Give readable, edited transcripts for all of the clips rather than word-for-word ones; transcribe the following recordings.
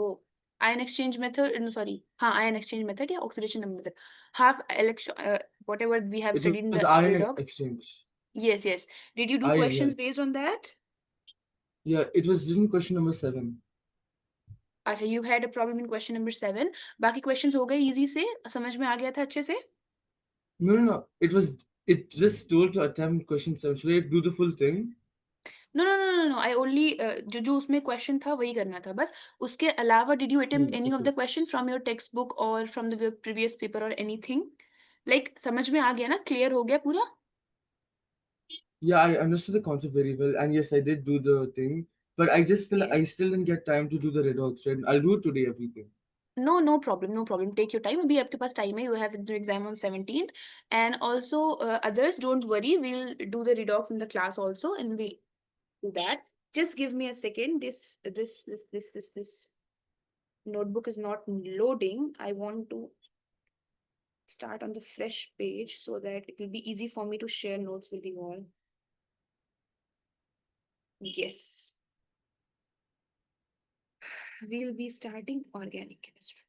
वो ion exchange method, no sorry, हाँ ion exchange method या oxidation method, half electron, whatever we have It studied in was the ion redox. exchange. Yes, yes. Did you do Ion, yeah. questions based on that? Yeah, it was in question number 7. अच्छा, you had a problem in question number 7. बाकी questions हो गए easy से, समझ में आ गया था अच्छे से? No, no, no. It just told to attempt question 7. Should I do the full thing? No, no, no, no, no. I only जो उसमें question था वही करना था बस. उसके अलावा did you attempt any of Okay. the question from your textbook or from the previous paper or anything? Like समझ में आ गया ना? Clear हो गया पूरा? Yeah, I understood the concept very well, and yes, I did do the thing, but Okay. I still didn't get time to do the redox. Right? I'll do it today, everything. No, no problem, no problem. Take your time. अभी आपके पास time है. You have the exam on 17th, and also others don't worry. We'll do the redox in the class also, and we'll do that. Just give me a second. This notebook is not loading. I want to start on the fresh page so that it will be easy for me to share notes with you all. Yes, we'll be starting organic chemistry.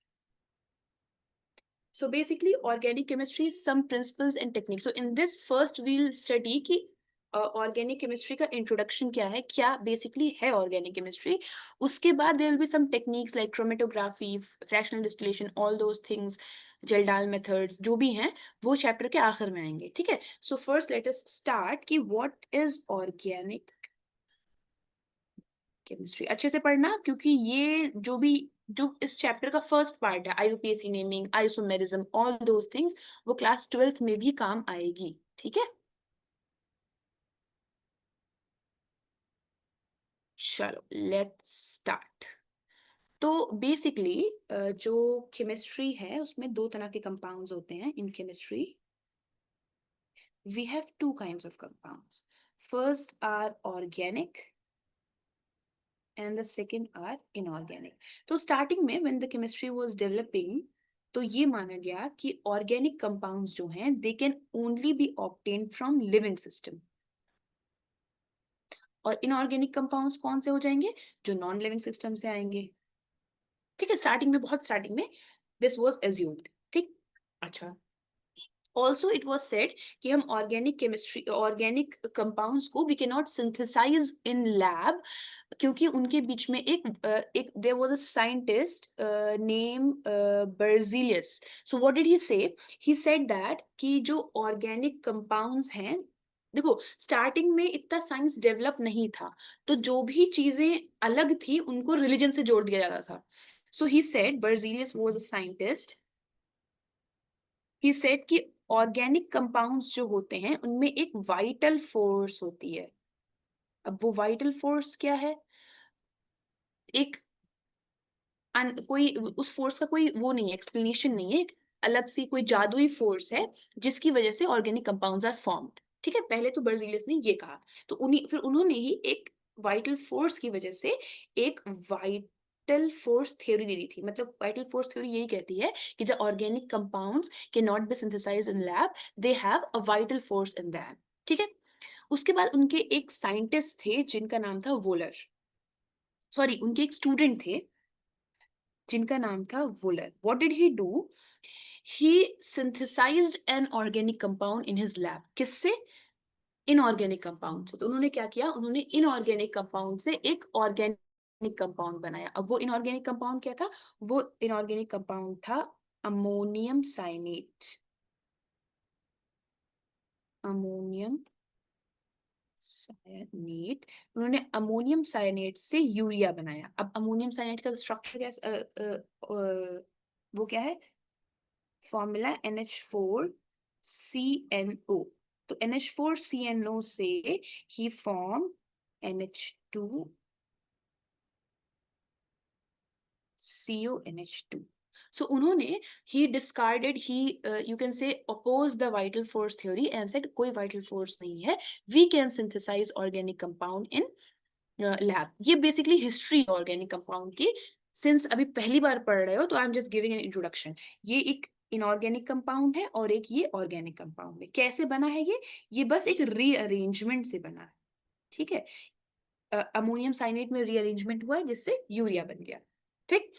So basically, organic chemistry is some principles and techniques. So in this first, we'll study कि organic chemistry का introduction क्या है, क्या basically है organic chemistry. उसके बाद there will be some techniques like chromatography, fractional distillation, all those things, Kjeldahl methods जो भी हैं वो चैप्टर के आखिर में आएंगे. ठीक है. So first let us start कि व्हाट इज ऑर्गेनिक केमिस्ट्री. अच्छे से पढ़ना क्योंकि ये जो इस चैप्टर का फर्स्ट पार्ट है, IUPAC naming, isomerism, all those things, वो क्लास 12th में भी काम आएगी. ठीक है. चलो लेट्स स्टार्ट. तो बेसिकली जो केमिस्ट्री है उसमें दो तरह के कंपाउंड्स होते हैं. In chemistry we have two kinds of compounds. First are organic and the second are inorganic. तो स्टार्टिंग में when the chemistry was developing, तो ये माना गया कि organic compounds जो हैं they can only be obtained from living system. और inorganic compounds कौन से हो जाएंगे? जो नॉन लिविंग सिस्टम से आएंगे. ठीक है. स्टार्टिंग में, बहुत स्टार्टिंग में this was assumed. ठीक. अच्छा. Also it was said कि हम organic compounds को we cannot synthesize in lab क्योंकि उनके बीच में एक there was a scientist named Berzelius. So what did he say? He said that कि जो organic compounds हैं, देखो स्टार्टिंग में इतना साइंस डेवलप नहीं था, तो जो भी चीजें अलग थी उनको रिलीजन से जोड़ दिया जाता था. So he said, Berzelius was a scientist. He said कि ऑर्गेनिक कंपाउंड्स जो होते हैं उनमें एक वाइटल फोर्स होती है. अब वो वाइटल फोर्स क्या है? एक कोई उस फोर्स का कोई वो नहीं है, एक्सप्लेनेशन नहीं है. एक अलग सी कोई जादुई फोर्स है जिसकी वजह से ऑर्गेनिक कंपाउंड्स आर फॉर्म्ड. ठीक है. पहले तो बर्जीलियस ने ये कहा, तो फिर उन्होंने ही एक वाइटल फोर्स की वजह से एक वाइटल फोर्स थ्योरी दे दी थी. मतलब वाइटल फोर्स थ्योरी यही कहती है कि the organic compounds can not be synthesized in lab, they have a vital force in them. ठीक है. उसके बाद उनके एक साइंटिस्ट थे जिनका नाम था वोलर. सॉरी, उनके एक स्टूडेंट थे जिनका नाम था Wohler. What did he do? He synthesized an organic compound in his lab. किससे? इनऑर्गेनिक कंपाउंड से. तो उन्होंने क्या किया? उन्होंने इनऑर्गेनिक कंपाउंड से एक ऑर्गेनिक कंपाउंड बनाया. अब वो इनऑर्गेनिक कंपाउंड क्या था? वो इनऑर्गेनिक कंपाउंड था अमोनियम साइनेट. Ammonium cyanate. उन्होंने अमोनियम साइनेट से यूरिया बनाया. अब अमोनियम साइनेट का स्ट्रक्चर वो क्या है? Formula NH4CNO. तो NH4CNO से ही फॉर्म NH2CONH2. So उन्होंने he discarded, you can say opposed the vital force theory and said कोई vital force नहीं है, we can synthesize organic compound in lab. ये basically history organic compound की. Since अभी पहली बार पढ़ रहे हो तो I'm just giving an introduction. ये एक इनऑर्गेनिक कंपाउंड है और एक ये ऑर्गेनिक कंपाउंड है. कैसे बना है ये बस एक रीअरेंजमेंट से बना है. ठीक है. अमोनियम साइनेट में रीअरेंजमेंट हुआ है जिससे यूरिया बन गया. ठीक.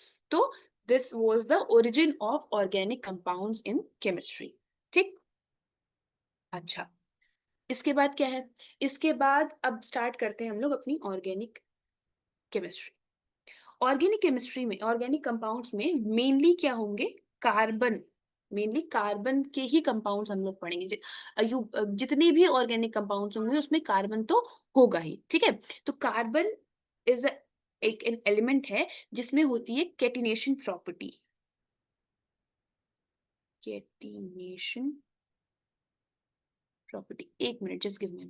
This was the origin of organic compounds in chemistry. ठीक, अच्छा, इसके बाद क्या है? इसके बाद अब स्टार्ट करते हैं हम लोग अपनी ऑर्गेनिक केमिस्ट्री। ऑर्गेनिक केमिस्ट्री में, ऑर्गेनिक कंपाउंड्स में मेनली क्या होंगे? कार्बन, मेनली कार्बन के ही कंपाउंड्स हम लोग पढ़ेंगे। जितने भी ऑर्गेनिक कंपाउंड्स होंगे उसमें कार्बन तो होगा ही, ठीक है। तो कार्बन इज एक एलिमेंट है जिसमें होती है कैटिनेशन प्रॉपर्टी। कैटिनेशन प्रॉपर्टी, एक minute, just give me.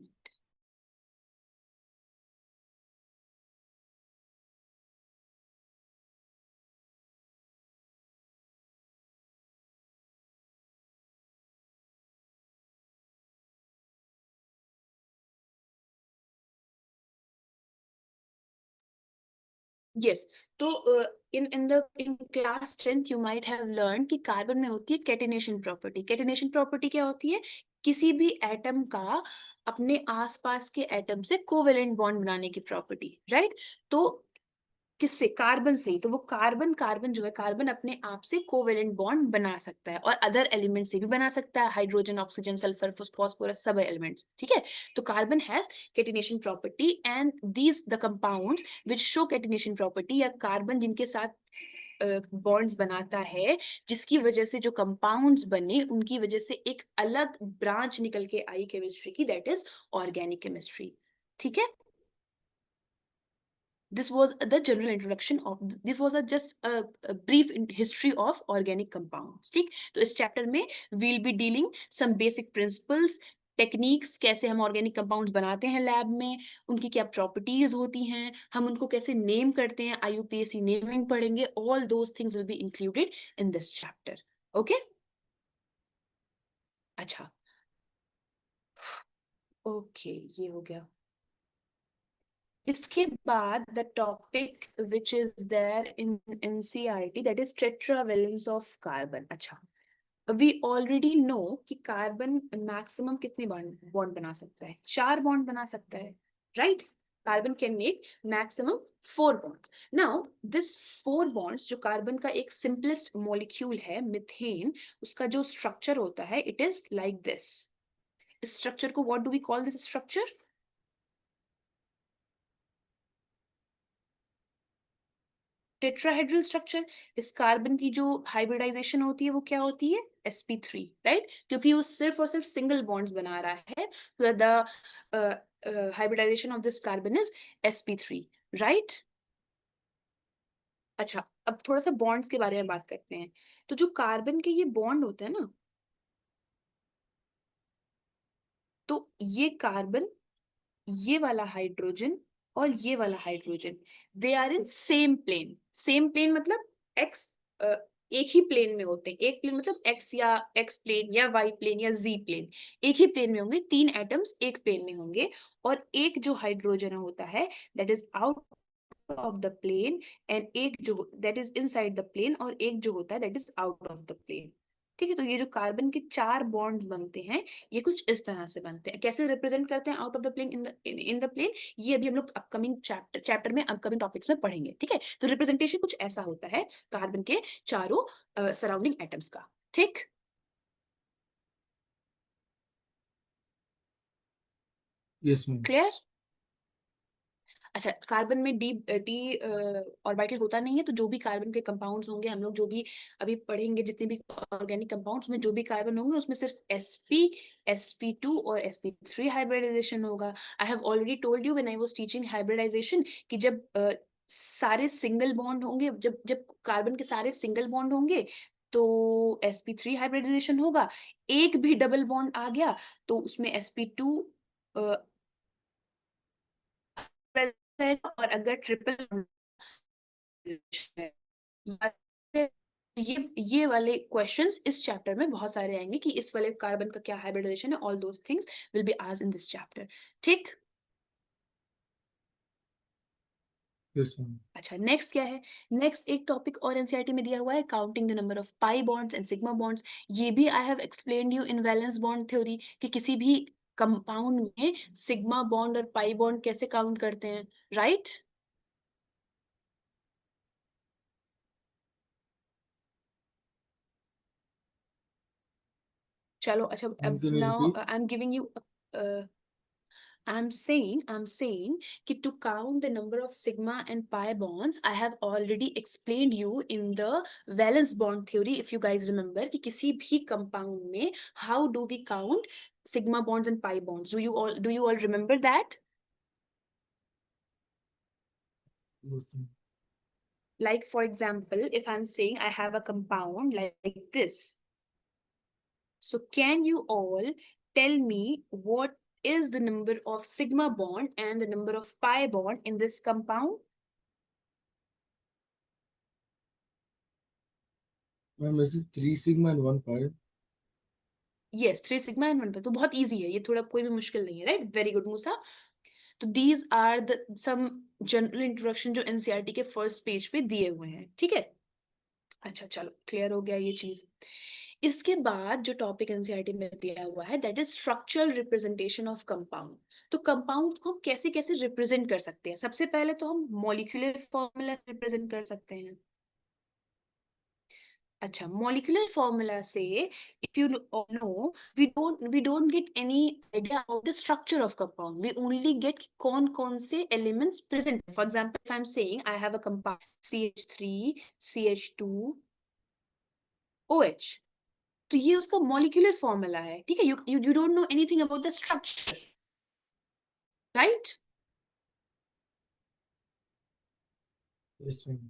Yes, तो in class 10th you might have learn कि कार्बन में होती है कैटिनेशन प्रॉपर्टी। कैटिनेशन प्रॉपर्टी क्या होती है? किसी भी एटम का अपने आसपास के एटम से कोवेलेंट बॉन्ड बनाने की प्रॉपर्टी, राइट? तो किससे? कार्बन से ही। तो वो कार्बन, कार्बन जो है, कार्बन अपने आप से कोवेलेंट बॉन्ड बना सकता है और अदर एलिमेंट से भी बना सकता है, हाइड्रोजन, ऑक्सीजन, सल्फर, फॉस्फोरस, सब एलिमेंट्स, ठीक है। तो carbon has catenation property and these the compounds which show catenation property, या कार्बन जिनके साथ बॉन्ड्स बनाता है, जिसकी वजह से जो कंपाउंड्स बने उनकी वजह से एक अलग ब्रांच निकल के आई केमिस्ट्री की, दैट इज ऑर्गेनिक केमिस्ट्री, ठीक है। This was the general introduction of, this was a just a brief history of organic compounds, ठीक। तो इस चैप्टर में we'll be dealing some basic principles, techniques, कैसे हम ऑर्गेनिक कंपाउंड्स बनाते हैं लैब में, उनकी क्या प्रॉपर्टीज होती हैं, हम उनको कैसे नेम करते हैं, IUPAC नेमिंग पढ़ेंगे, all those things will be included in this chapter, okay. अच्छा, ओके, ये हो गया। इसके बाद the topic which is there in NCERT, that is tetravalence of carbon. अच्छा, वी ऑलरेडी नो कि कार्बन मैक्सिमम कितने बॉन्ड बना सकता है? 4 बॉन्ड बना सकता है, right? Carbon can make maximum 4 bonds. Now this 4 bonds, जो कार्बन का एक सिंपलेस्ट मॉलिक्यूल है मीथेन, उसका जो स्ट्रक्चर होता है इट इज लाइक दिस। इस स्ट्रक्चर को what do we call this structure? Tetrahedral structure. इस कार्बन की जो हाइब्रिडाइजेशन होती है वो क्या होती है? sp3, right? क्योंकि वो सिर्फ और सिर्फ सिंगल बॉन्ड्स बना रहा है, so the hybridization of this carbon is sp3, right? अच्छा, अब थोड़ा सा बॉन्ड्स के बारे में बात करते हैं। तो जो कार्बन के ये बॉन्ड होते हैं ना, तो ये कार्बन, ये वाला हाइड्रोजन और ये वाला hydrogen, they are in same plane. Same plane मतलब एक्स, एक ही प्लेन में होते हैं। एक प्लेन मतलब एक्स, या एक्स प्लेन, या वाई प्लेन, या जी प्लेन, एक ही प्लेन में होंगे। 3 एटम्स एक प्लेन में होंगे, और एक जो हाइड्रोजन होता है that is out of the plane, and एक जो that is inside the plane, और एक जो होता है that is out of the plane, ठीक है। तो ये जो कार्बन के 4 बॉन्ड्स बनते हैं, ये कुछ इस तरह से बनते हैं। कैसे रिप्रेजेंट करते हैं out of the plane, in the plane, ये अभी हम लोग अपकमिंग चैप्टर में, अपकमिंग टॉपिक्स में पढ़ेंगे, ठीक है। तो रिप्रेजेंटेशन कुछ ऐसा होता है कार्बन के चारों सराउंडिंग एटम्स का, ठीक, Yes, ma'am. क्लियर? अच्छा, कार्बन में डी ऑर्बिटल होता नहीं है, तो जो भी कार्बन के कंपाउंड्स होंगे, हम लोग जो भी अभी पढ़ेंगे, जितने भी ऑर्गेनिक कंपाउंड्स में जो भी कार्बन होंगे, उसमें सिर्फ sp2 और sp3 हाइब्रिडाइजेशन होगा। I have already told you when I was teaching hybridization कि जब सारे सिंगल बॉन्ड होंगे, जब जब कार्बन के सारे सिंगल बॉन्ड होंगे तो sp3 हाइब्रिडाइजेशन होगा। एक भी डबल बॉन्ड आ गया तो उसमें sp2 और अगर ट्रिपल, ये वाले क्वेश्चंस इस चैप्टर में बहुत सारे आएंगे कि इस वाले कार्बन का क्या हाइब्रिडाइजेशन है, all those things will be asked in this chapter, ठीक। Yes, ma'am. अच्छा, नेक्स्ट क्या है? नेक्स्ट एक टॉपिक और एनसीईआरटी में दिया हुआ है, counting the number of pi bonds and sigma bonds. ये भी I have explained you in valence bond theory कि किसी भी कंपाउंड में सिग्मा बॉन्ड और पाई बॉन्ड कैसे काउंट करते हैं, राइट? चलो अच्छा, अब Can you now repeat? I am giving you, I'm saying कि to count the number of sigma and pi bonds, I have already explained you in the valence bond theory, if you guys remember, कि किसी भी compound में how do we count sigma bonds and pi bonds? Do you all remember that? Yes. Like for example, if I'm saying I have a compound like this, so can you all tell me what is the number of sigma bond and the number of pi bond in this compound? Ma'am, is it 3 sigma and 1 pi? Yes, 3 sigma and 1 pi, तो बहुत easy है ये, थोड़ा कोई भी मुश्किल नहीं है, राइट? Very good Musa. तो these are the some general introduction जो एनसीईआरटी के फर्स्ट पेज पे दिए हुए हैं, ठीक है? अच्छा चलो, क्लियर हो गया ये चीज। इसके बाद जो टॉपिक एनसीईआरटी में दिया हुआ है, that is structural representation of compound. तो कंपाउंड को कैसे कैसे रिप्रेजेंट कर सकते हैं? सबसे पहले तो हम मॉलिक्यूलर फॉर्मूला से रिप्रेजेंट कर सकते हैं। अच्छा, molecular formula say, if you all know, we don't get any idea about the structure of compound. We only get कौन से elements present. For example, if I'm saying I have a compound CH3, CH2, OH, तो ये उसका molecular formula है, ठीक है? You don't know anything about the structure, right? Yes, ma'am.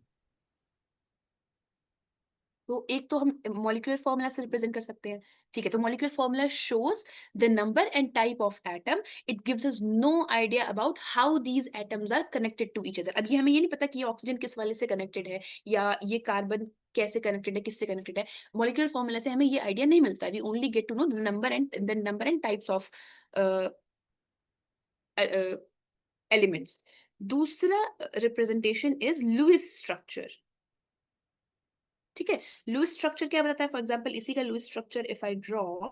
तो एक तो हम मॉलिक्यूलर फॉर्मूला से रिप्रेजेंट कर सकते हैं, ठीक है? तो molecular formula shows the number and type of atom, it gives us no idea about how these atoms are connected to each other. अब ये हमें ये नहीं पता कि ये ऑक्सीजन किस वाले से कनेक्टेड है, या ये कार्बन कैसे कनेक्टेड है, किससे कनेक्टेड है। मॉलिक्यूलर फॉर्मूला से हमें ये आइडिया नहीं मिलता, we only get to know the number and types of elements. दूसरा रिप्रेजेंटेशन इज लुईस स्ट्रक्चर, ठीक है? लुईस स्ट्रक्चर क्या बताता है? फॉर एग्जांपल इसी का Lewis structure if I draw,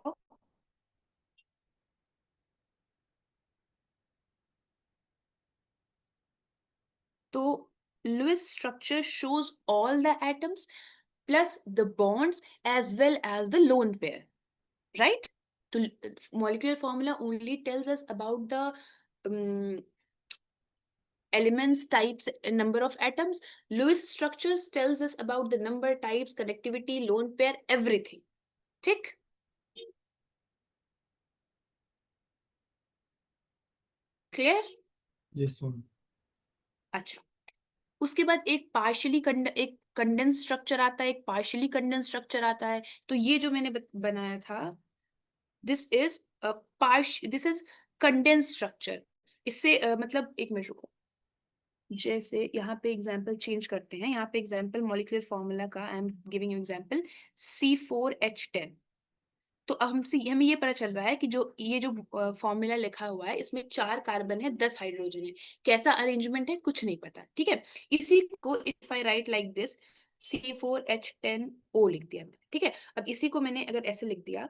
तो Lewis structure shows all the atoms plus the bonds as well as the lone pair, right? तो molecular formula only tells us about the elements, types, and number of atoms. Lewis structures tells us about the number, types, connectivity, lone pair, everything. ठीक? Clear? Yes, ma'am. अच्छा, उसके बाद एक condense structure आता है, एक partially condense structure आता है। तो ये जो मैंने बनाया था, दिस इज कंडेंस स्ट्रक्चर। इससे मतलब एक मिनट रुको, जैसे यहाँ पे एग्जांपल चेंज करते हैं। यहाँ पे एग्जांपल मॉलिक्यूलर फॉर्मूला का I am giving you example C4H10। तो अब हमसे हमें ये पता चल रहा है कि ये जो फॉर्मूला लिखा हुआ है, इसमें 4 कार्बन है, 10 हाइड्रोजन है। कैसा अरेंजमेंट है कुछ नहीं पता, ठीक है? इसी को if I right like this, C4H10O लिख दिया मैंने, ठीक है? अब इसी को मैंने अगर ऐसे लिख दिया,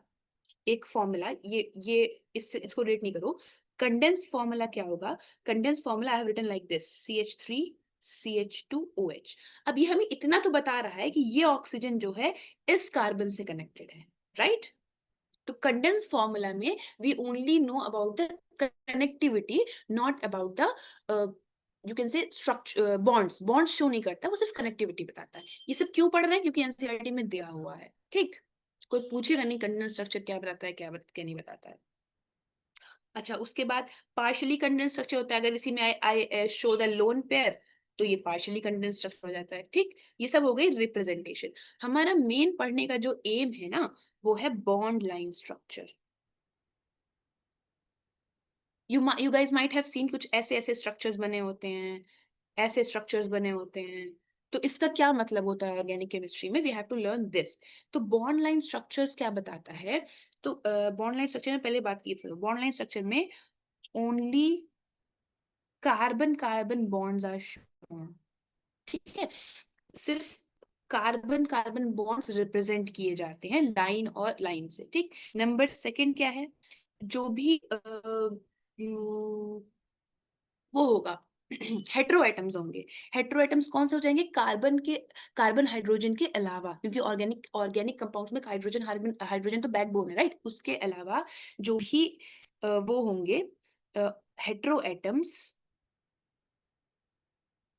एक फॉर्मूला, ये इसको रेट नहीं करो। कंडेंस फॉर्मूला क्या होगा? Condense formula I have written like this, CH3 CH2OH। अब ये हमें इतना तो बता रहा है कि ये ऑक्सीजन जो है इस कार्बन से कनेक्टेड है, राइट? तो कंडेंस फॉर्मूला में we only know about the connectivity, not about the you can say structure, bonds show नहीं करता, वो सिर्फ कनेक्टिविटी बताता है। ये सब क्यों पढ़ रहे हैं? क्योंकि एनसीईआरटी में दिया हुआ है, ठीक? कोई पूछेगा नहीं कंडेंस स्ट्रक्चर क्या बताता है, क्या नहीं बताता है। अच्छा, उसके बाद पार्शियली कंडेंस स्ट्रक्चर होता है। अगर इसी में I show the lone pair, तो ये पार्शियली कंडेंस स्ट्रक्चर हो जाता है, ठीक? ये सब हो गई रिप्रेजेंटेशन। हमारा मेन पढ़ने का जो एम है ना, वो है bond line structure. You guys might have seen कुछ ऐसे ऐसे स्ट्रक्चर्स बने होते हैं, ऐसे स्ट्रक्चर्स बने होते हैं। तो इसका क्या मतलब होता है ऑर्गेनिक केमिस्ट्री में? We have to learn this. तो बॉन्ड लाइन स्ट्रक्चर्स क्या बताता है? तो बॉन्ड लाइन स्ट्रक्चर में पहले बात की थी, बॉन्ड लाइन स्ट्रक्चर में only carbon carbon bonds are shown, ठीक है? सिर्फ कार्बन कार्बन बॉन्ड्स रिप्रेजेंट किए जाते हैं लाइन और लाइन से, ठीक? नंबर सेकंड क्या है? जो भी वो होगा, हेट्रो एटम्स होंगे। हेट्रो एटम्स कौन से हो जाएंगे? कार्बन हाइड्रोजन के अलावा, क्योंकि ऑर्गेनिक कंपाउंड्स में हाइड्रोजन हाइड्रोजन तो बैकबोन है, राइट? उसके अलावा जो भी वो होंगे hetero atoms,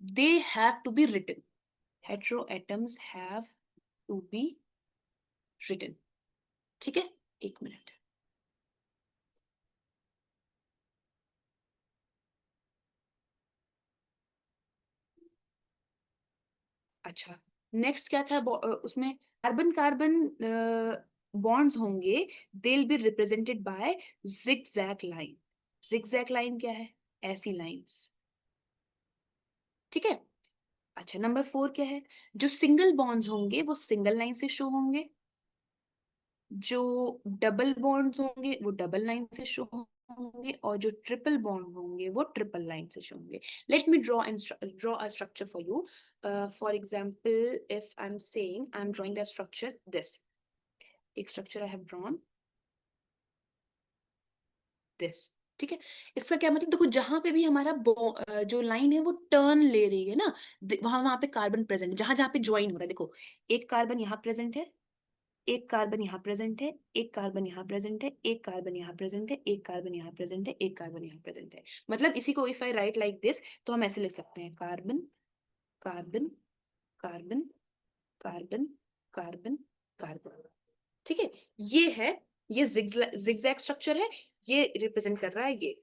they have to be written. Hetero atoms have to be written. ठीक है, एक मिनट। अच्छा, नेक्स्ट क्या था उसमें? कार्बन कार्बन बॉन्ड्स होंगे, they will be represented by zigzag line. Zigzag line क्या है? ऐसी लाइंस। ठीक है। अच्छा, नंबर 4 क्या है? जो सिंगल बॉन्ड्स होंगे वो सिंगल लाइन से शो होंगे, जो डबल बॉन्ड्स होंगे वो डबल लाइन से शो होंगे, और जो ट्रिपल बॉन्ड होंगे वो ट्रिपल लाइन से शो होंगे। Let me draw a structure for you. For example, if I'm saying I'm drawing a structure this, एक structure I have drawn this. ठीक है, इसका क्या मतलब? देखो, जहां पे भी हमारा जो लाइन है वो टर्न ले रही है ना, वहां वहां पे कार्बन प्रेजेंट है। जहां जहां पे ज्वाइन हो रहा है, देखो, एक कार्बन यहाँ प्रेजेंट है, एक कार्बन यहाँ प्रेजेंट है, एक कार्बन यहाँ प्रेजेंट है, एक कार्बन यहाँ प्रेजेंट है, एक कार्बन यहाँ प्रेजेंट है, एक कार्बन यहाँ प्रेजेंट है। मतलब इसी को if I right like this, तो हम ऐसे लिख सकते हैं, carbon carbon carbon carbon carbon carbon. ठीक है, ये है, ये जिगजैग स्ट्रक्चर है, ये रिप्रेजेंट कर रहा है ये।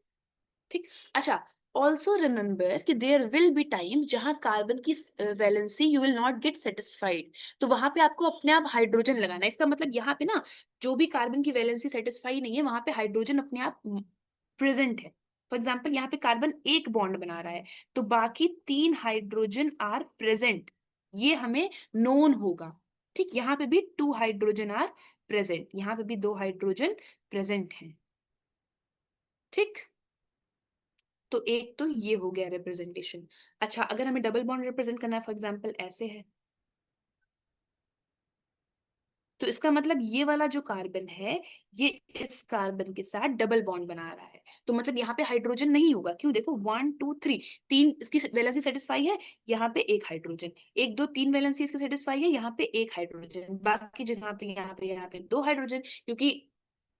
ठीक। अच्छा, ऑल्सो रिमेंबर कि देयर विल बी टाइम जहां कार्बन की valency you will not gate satisfied, तो वहां पे आपको अपने आप हाइड्रोजन लगाना है। इसका मतलब यहाँ पे ना, जो भी कार्बन की वैलेंसी सेटिस्फाई नहीं है वहां पे हाइड्रोजन अपने आप प्रेजेंट है। फॉर एग्जाम्पल, यहाँ पे कार्बन एक बॉन्ड बना रहा है, तो बाकी 3 हाइड्रोजन आर प्रेजेंट, ये हमें नोन होगा। ठीक, यहाँ पे भी 2 हाइड्रोजन आर प्रेजेंट, यहाँ पे भी 2 हाइड्रोजन प्रेजेंट हैं। ठीक, तो एक तो ये हो गया रिप्रेजेंटेशन। अच्छा, अगर हमें डबल बॉन्ड रिप्रेजेंट करना है, फॉर एग्जांपल ऐसे है, तो इसका मतलब ये वाला जो कार्बन है, ये इस कार्बन के साथ डबल बॉन्ड बना रहा है, तो मतलब यहाँ पे हाइड्रोजन नहीं होगा। क्यों? देखो, 1 2 3, 3 इसकी वैलेंसी सेटिस्फाई है, यहाँ पे एक हाइड्रोजन, 1 2 3 वैलेंसी इसकी सेटिस्फाई है, यहाँ पे एक हाइड्रोजन, बाकी जगह पे यहाँ पे 2 हाइड्रोजन। क्योंकि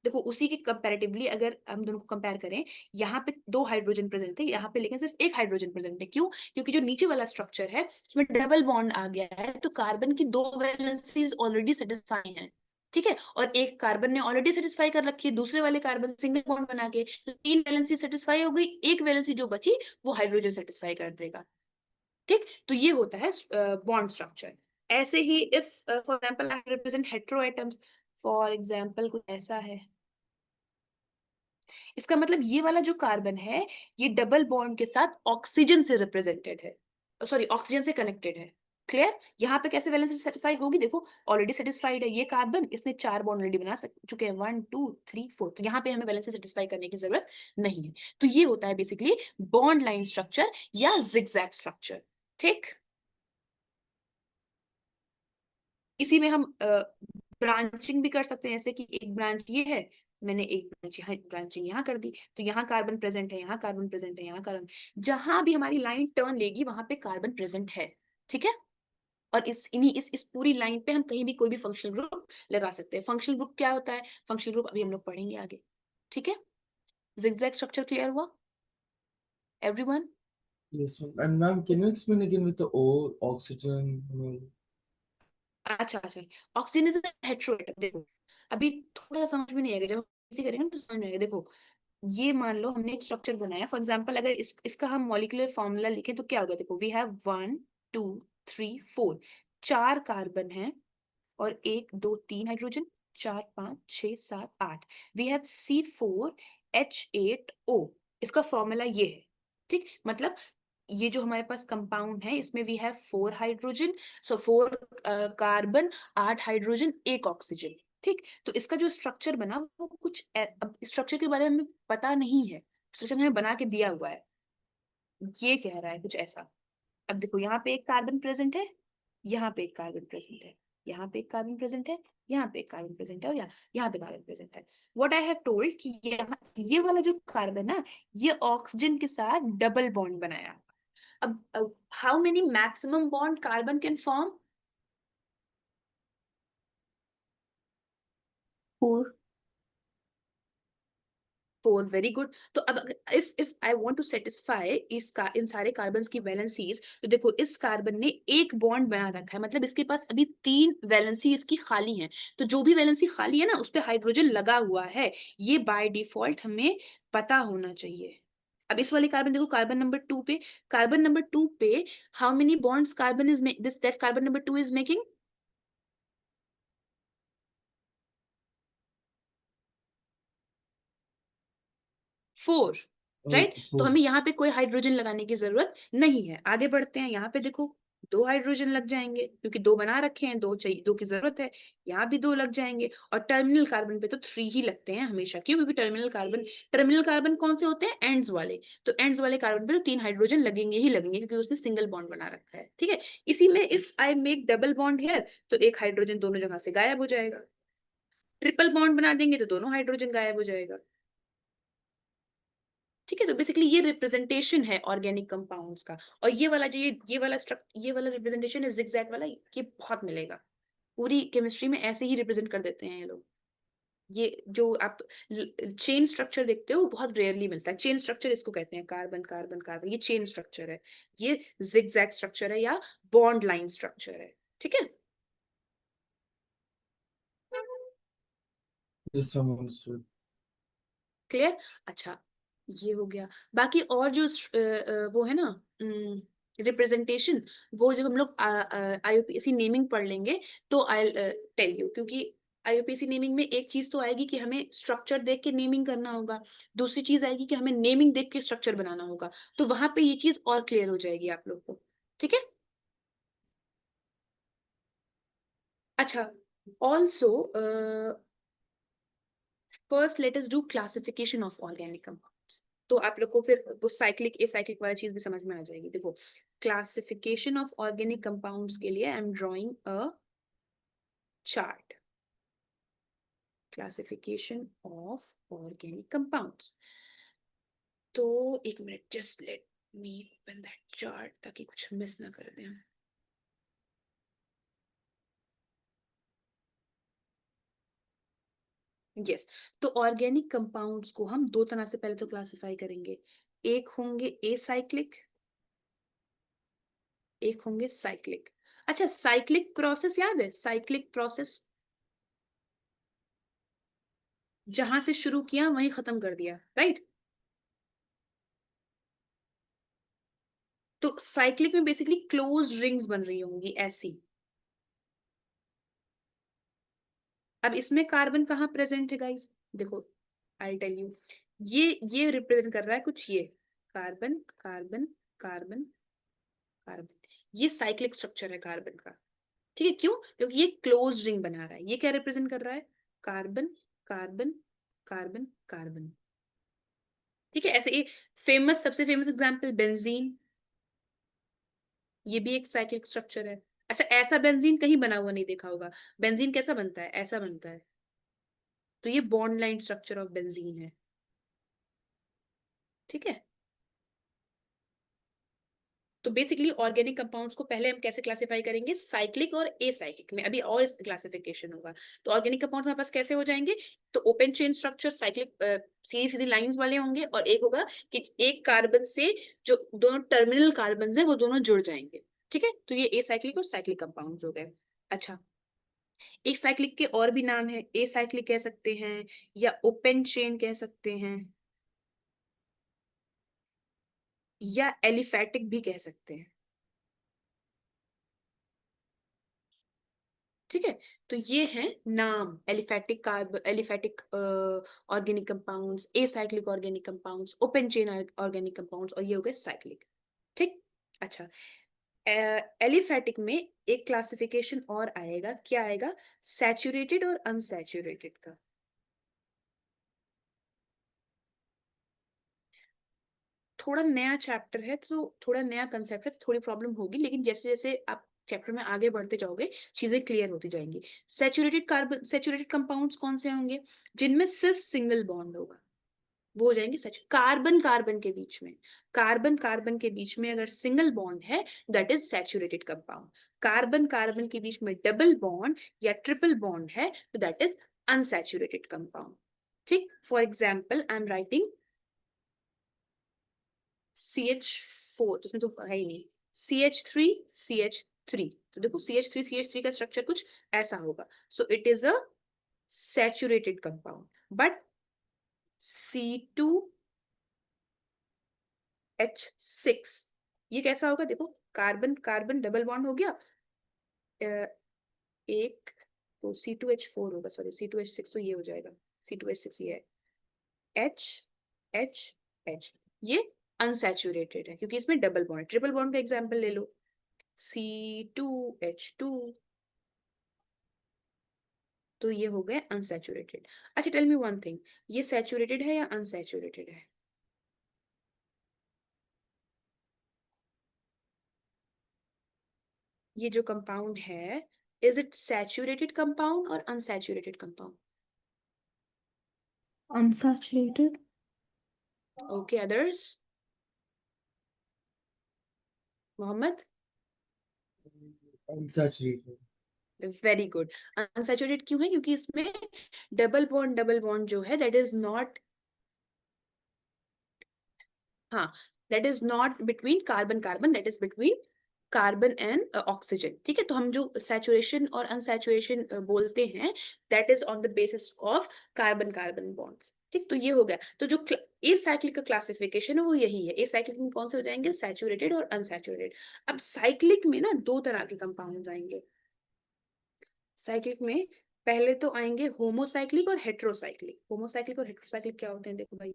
देखो, उसी के कंपैरेटिवली अगर हम दोनों को कंपेयर करें, यहाँ पे 2 हाइड्रोजन प्रेजेंट थे, यहाँ पे लेकिन सिर्फ एक हाइड्रोजन प्रेजेंट है। क्यों? क्योंकि जो नीचे वाला स्ट्रक्चर है उसमें डबल बॉन्ड आ गया है, तो कार्बन की 2 वैलेंसीज ऑलरेडी सेटिस्फाई हैं। ठीक है, और एक कार्बन ने ऑलरेडी सेटिस्फाई कर रखी है दूसरे वाले कार्बन सिंगल बॉन्ड बना के, तो 3 वैलेंसी सेटिस्फाई हो गई, एक वैलेंसी जो बची वो हाइड्रोजन सेटिस्फाई कर देगा। ठीक, तो ये होता है बॉन्ड स्ट्रक्चर। ऐसे ही if for example I represent hetero atoms, for example कुछ ऐसा है, इसका मतलब ये वाला जो कार्बन है, ये डबल बॉन्ड के साथ ऑक्सीजन से रिप्रेजेंटेड है, सॉरी, ऑक्सीजन से कनेक्टेड है। क्लियर? यहाँ पे कैसे वैलेंसी सेटिस्फाई होगी? देखो, ऑलरेडी सेटिस्फाइड है ये कार्बन, इसने 4 बॉन्ड ऑलरेडी चुके हैं, 1 2 3 4, तो यहाँ पे हमें वैलेंसी सेटिस्फाई करने की जरूरत नहीं है। तो ये होता है बेसिकली बॉन्ड लाइन स्ट्रक्चर या जिगजैग स्ट्रक्चर। ठीक, इसी में हम ब्रांचिंग भी कर सकते हैं, जैसे कि एक ब्रांच ये है, मैंने एक ब्रांचिंग यहाँ कर दी, तो यहाँ कार्बन प्रेजेंट है, यहाँ कार्बन प्रेजेंट है, यहाँ कार्बन, जहां भी हमारी लाइन टर्न लेगी वहां पे कार्बन प्रेजेंट है। ठीक है, और इस पूरी लाइन पे हम कहीं भी कोई भी फंक्शनल ग्रुप लगा सकते हैं। फंक्शनल ग्रुप क्या होता है? फंक्शनल ग्रुप अभी हम लोग पढ़ेंगे आगे। ठीक है, जिगजैग स्ट्रक्चर क्लियर हुआ everyone? Yes, ma'am. And ma'am, can you explain again with the O, oxygen? अच्छा अच्छा, ऑक्सीजन इज हेटेरोएटम। देखो, अभी थोड़ा सा समझ में नहीं आएगा, जब हम इसी करेंगे ना तो समझ में आएगा। देखो, ये मान लो हमने एक स्ट्रक्चर बनाया, फॉर एग्जांपल अगर इसका हम मॉलिक्यूलर फॉर्मूला लिखें तो क्या होगा? देखो, वी हैव 1 2 3 4, 4 कार्बन है, और 1 2 3 हाइड्रोजन, 4 5 6 7 8, वी हैव C4H8O। इसका फॉर्मूला ये है। ठीक, मतलब ये जो हमारे पास कंपाउंड है, इसमें we have 4 hydrogen, so 4 carbon, 8 hydrogen, 1 oxygen. ठीक, तो इसका जो स्ट्रक्चर बना वो कुछ अब स्ट्रक्चर के बारे में हमें पता नहीं है, स्ट्रक्चर हमें बना के दिया हुआ है, ये कह रहा है कुछ ऐसा। अब देखो, यहाँ पे एक कार्बन प्रेजेंट है, यहाँ पे एक कार्बन प्रेजेंट है, यहाँ पे एक कार्बन प्रेजेंट है, यहाँ पे एक कार्बन प्रेजेंट है, और यहाँ पे कार्बन प्रेजेंट है। व्हाट आई हैव टोल्ड कि यहाँ ये वाला जो कार्बन है, ये ऑक्सीजन के साथ डबल बॉन्ड बनाया, अब how many maximum bond carbon can form? 4. 4, very good. तो अब if I want to satisfy इन सारे कार्बन की वैलेंसीज, तो देखो इस कार्बन ने एक बॉन्ड बना रखा है, मतलब इसके पास अभी 3 वैलेंसी इसकी खाली है। तो जो भी वैलेंसी खाली है ना, उस पे हाइड्रोजन लगा हुआ है, ये बाय डिफॉल्ट हमें पता होना चाहिए। अब इस वाले कार्बन देखो, कार्बन नंबर 2 पे how many bonds carbon is this that carbon number 2 is making? 4, right? तो 4. हमें यहाँ पे कोई हाइड्रोजन लगाने की जरूरत नहीं है। आगे बढ़ते हैं, यहाँ पे देखो 2 हाइड्रोजन लग जाएंगे, क्योंकि 2 बना रखे हैं, 2 चाहिए, 2 की जरूरत है। यहाँ भी 2 लग जाएंगे, और टर्मिनल कार्बन पे तो 3 ही लगते हैं हमेशा। क्यों? क्योंकि टर्मिनल कार्बन कौन से होते हैं? एंड्स वाले। तो एंड्स वाले कार्बन पे तो 3 हाइड्रोजन लगेंगे ही लगेंगे, क्योंकि उसने सिंगल बॉन्ड बना रखा है। ठीक है, इसी में if I make double bond here, तो एक हाइड्रोजन दोनों जगह से गायब हो जाएगा। ट्रिपल बॉन्ड बना देंगे तो दोनों हाइड्रोजन गायब हो जाएगा। ठीक है, तो बेसिकली ये रिप्रेजेंटेशन है ऑर्गेनिक कंपाउंड्स का। और ये वाला जो ये वाला रिप्रेजेंटेशन है जिगजैग वाला, ये बहुत मिलेगा पूरी केमिस्ट्री में, ऐसे ही रिप्रेजेंट कर देते हैं ये लोग। ये जो आप चेन स्ट्रक्चर देखते हो वो बहुत रेयरली मिलता है। चेन स्ट्रक्चर इसको कहते हैं, कार्बन कार्बन कार्बन, ये चेन स्ट्रक्चर है। ये जिगजैग स्ट्रक्चर है या बॉन्ड लाइन स्ट्रक्चर है। ठीक है, Yes, I'm understood. क्लियर? अच्छा, ये हो गया। बाकी और जो वो है ना रिप्रेजेंटेशन, वो जब हम लोग आईयूपीएसी नेमिंग पढ़ लेंगे तो आई टेल यू। क्योंकि आईयूपीएसी नेमिंग में एक चीज तो आएगी कि हमें स्ट्रक्चर देख के नेमिंग करना होगा, दूसरी चीज आएगी कि हमें नेमिंग देख के स्ट्रक्चर बनाना होगा। तो वहां पे ये चीज और क्लियर हो जाएगी आप लोग को। ठीक है, अच्छा, also first let us do classification of organic compounds. तो आप लोग को फिर वो साइक्लिक एसाइक्लिक वाली चीज भी समझ में आ जाएगी। देखो, क्लासिफिकेशन ऑफ ऑर्गेनिक कंपाउंड्स के लिए I am drawing a chart. Classification of organic compounds, तो एक minute, just let me open that chart ताकि कुछ मिस ना कर दें। यस, तो ऑर्गेनिक कंपाउंड्स को हम दो तरह से पहले तो क्लासिफाई करेंगे। एक होंगे एसाइक्लिक, एक होंगे साइक्लिक। अच्छा, साइक्लिक प्रोसेस याद है? साइक्लिक प्रोसेस, जहां से शुरू किया वहीं खत्म कर दिया, राइट? तो साइक्लिक में बेसिकली क्लोज्ड रिंग्स बन रही होंगी ऐसी। अब इसमें कार्बन कहाँ प्रेजेंट है गाइस? देखो, आई टेल यू, ये रिप्रेजेंट कर रहा है कुछ, ये कार्बन कार्बन कार्बन कार्बन, ये साइक्लिक स्ट्रक्चर है कार्बन का। ठीक है, क्यों? क्योंकि ये क्लोज रिंग बना रहा है। ये क्या रिप्रेजेंट कर रहा है? Carbon carbon carbon carbon. ठीक है, ऐसे ये सबसे फेमस एग्जांपल बेंजीन, ये भी एक साइक्लिक स्ट्रक्चर है। अच्छा, ऐसा बेंजीन कहीं बना हुआ नहीं देखा होगा। बेंजीन कैसा बनता है? ऐसा बनता है। तो ये bond line structure of benzene है। ठीक है, तो बेसिकली ऑर्गेनिक कंपाउंड्स को पहले हम कैसे क्लासिफाई करेंगे? साइक्लिक और एसाइक्लिक में। अभी और इसमें क्लासिफिकेशन होगा। तो ऑर्गेनिक कंपाउंड्स हमारे पास कैसे हो जाएंगे? तो ओपन चेन स्ट्रक्चर साइक्लिक, सीधी सीधी लाइंस वाले होंगे, और एक होगा कि एक कार्बन से जो दोनों टर्मिनल कार्बन है वो दोनों जुड़ जाएंगे। ठीक है, तो ये एसाइक्लिक और साइक्लिक कंपाउंड्स हो गए। अच्छा, एक साइक्लिक के और भी नाम है, एसाइक्लिक कह सकते हैं या ओपन चेन कह सकते हैं या एलिफैटिक भी कह सकते हैं। ठीक है, तो ये हैं नाम, aliphatic organic compounds, acyclic organic compounds, open chain organic compounds, और ये हो गए साइक्लिक। ठीक, अच्छा, एलिफैटिक में एक क्लासिफिकेशन और आएगा, क्या आएगा? सैचुरेटेड और अनसैचुरेटेड का। थोड़ा नया चैप्टर है, तो थोड़ा नया कंसेप्ट है, तो थोड़ी प्रॉब्लम होगी, लेकिन जैसे जैसे आप चैप्टर में आगे बढ़ते जाओगे चीजें क्लियर होती जाएंगी। सैचुरेटेड कंपाउंड्स कौन से होंगे? जिनमें सिर्फ सिंगल बॉन्ड होगा। वो हो जाएंगे सच। कार्बन कार्बन के बीच में, कार्बन कार्बन के बीच में अगर सिंगल बॉन्ड है that is saturated compound. Carbon carbon के बीच में डबल बॉन्ड या ट्रिपल बॉन्ड है तो दैट इज अनसैचुरेटेड कंपाउंड। ठीक, for example I am writing CH4, तो उसमें तो है ही नहीं, CH3 तो देखो CH3 का स्ट्रक्चर कुछ ऐसा होगा, so it is a saturated compound. But C2H6 ये कैसा होगा, देखो कार्बन कार्बन डबल बॉन्ड हो गया, एक, तो C2H4 होगा, सॉरी C2H6 तो ये हो जाएगा, C2H6 ये है, H ये अनसैचुरेटेड है क्योंकि इसमें डबल बॉन्ड। ट्रिपल बॉन्ड का एग्जांपल ले लो, C2H2, तो ये हो गए अनसैचुरेटेड। अच्छा टेल मी वन थिंग, ये सैचुरेटेड है या अनसैचुरेटेड है? ये जो कंपाउंड है, इज इट सैचुरेटेड कंपाउंड और unsaturated compound? Unsaturated. Okay, others? Mohammad? Unsaturated. Very good. Unsaturated क्यों है? क्योंकि इसमें डबल बॉन्ड जो है दैट इज नॉट, हाँ, that is not between carbon carbon, that is between carbon and oxygen. ठीक है, तो हम जो सैचुरेशन और अनसैचुरेशन बोलते हैं that is on the basis of carbon carbon bonds. ठीक, तो ये हो गया। तो जो ए साइक्लिक का क्लासिफिकेशन है वो यही है। ए साइक्लिक में कौन से हो जाएंगे, सैचुरेटेड और अनसैचुरेटेड। अब साइक्लिक में ना दो तरह के कंपाउंड आएंगे। साइक्लिक में पहले तो आएंगे होमोसाइक्लिक और हेट्रोसाइक्लिक। होमोसाइक्लिक और हेट्रोसाइक्लिक क्या होते हैं, देखो भाई,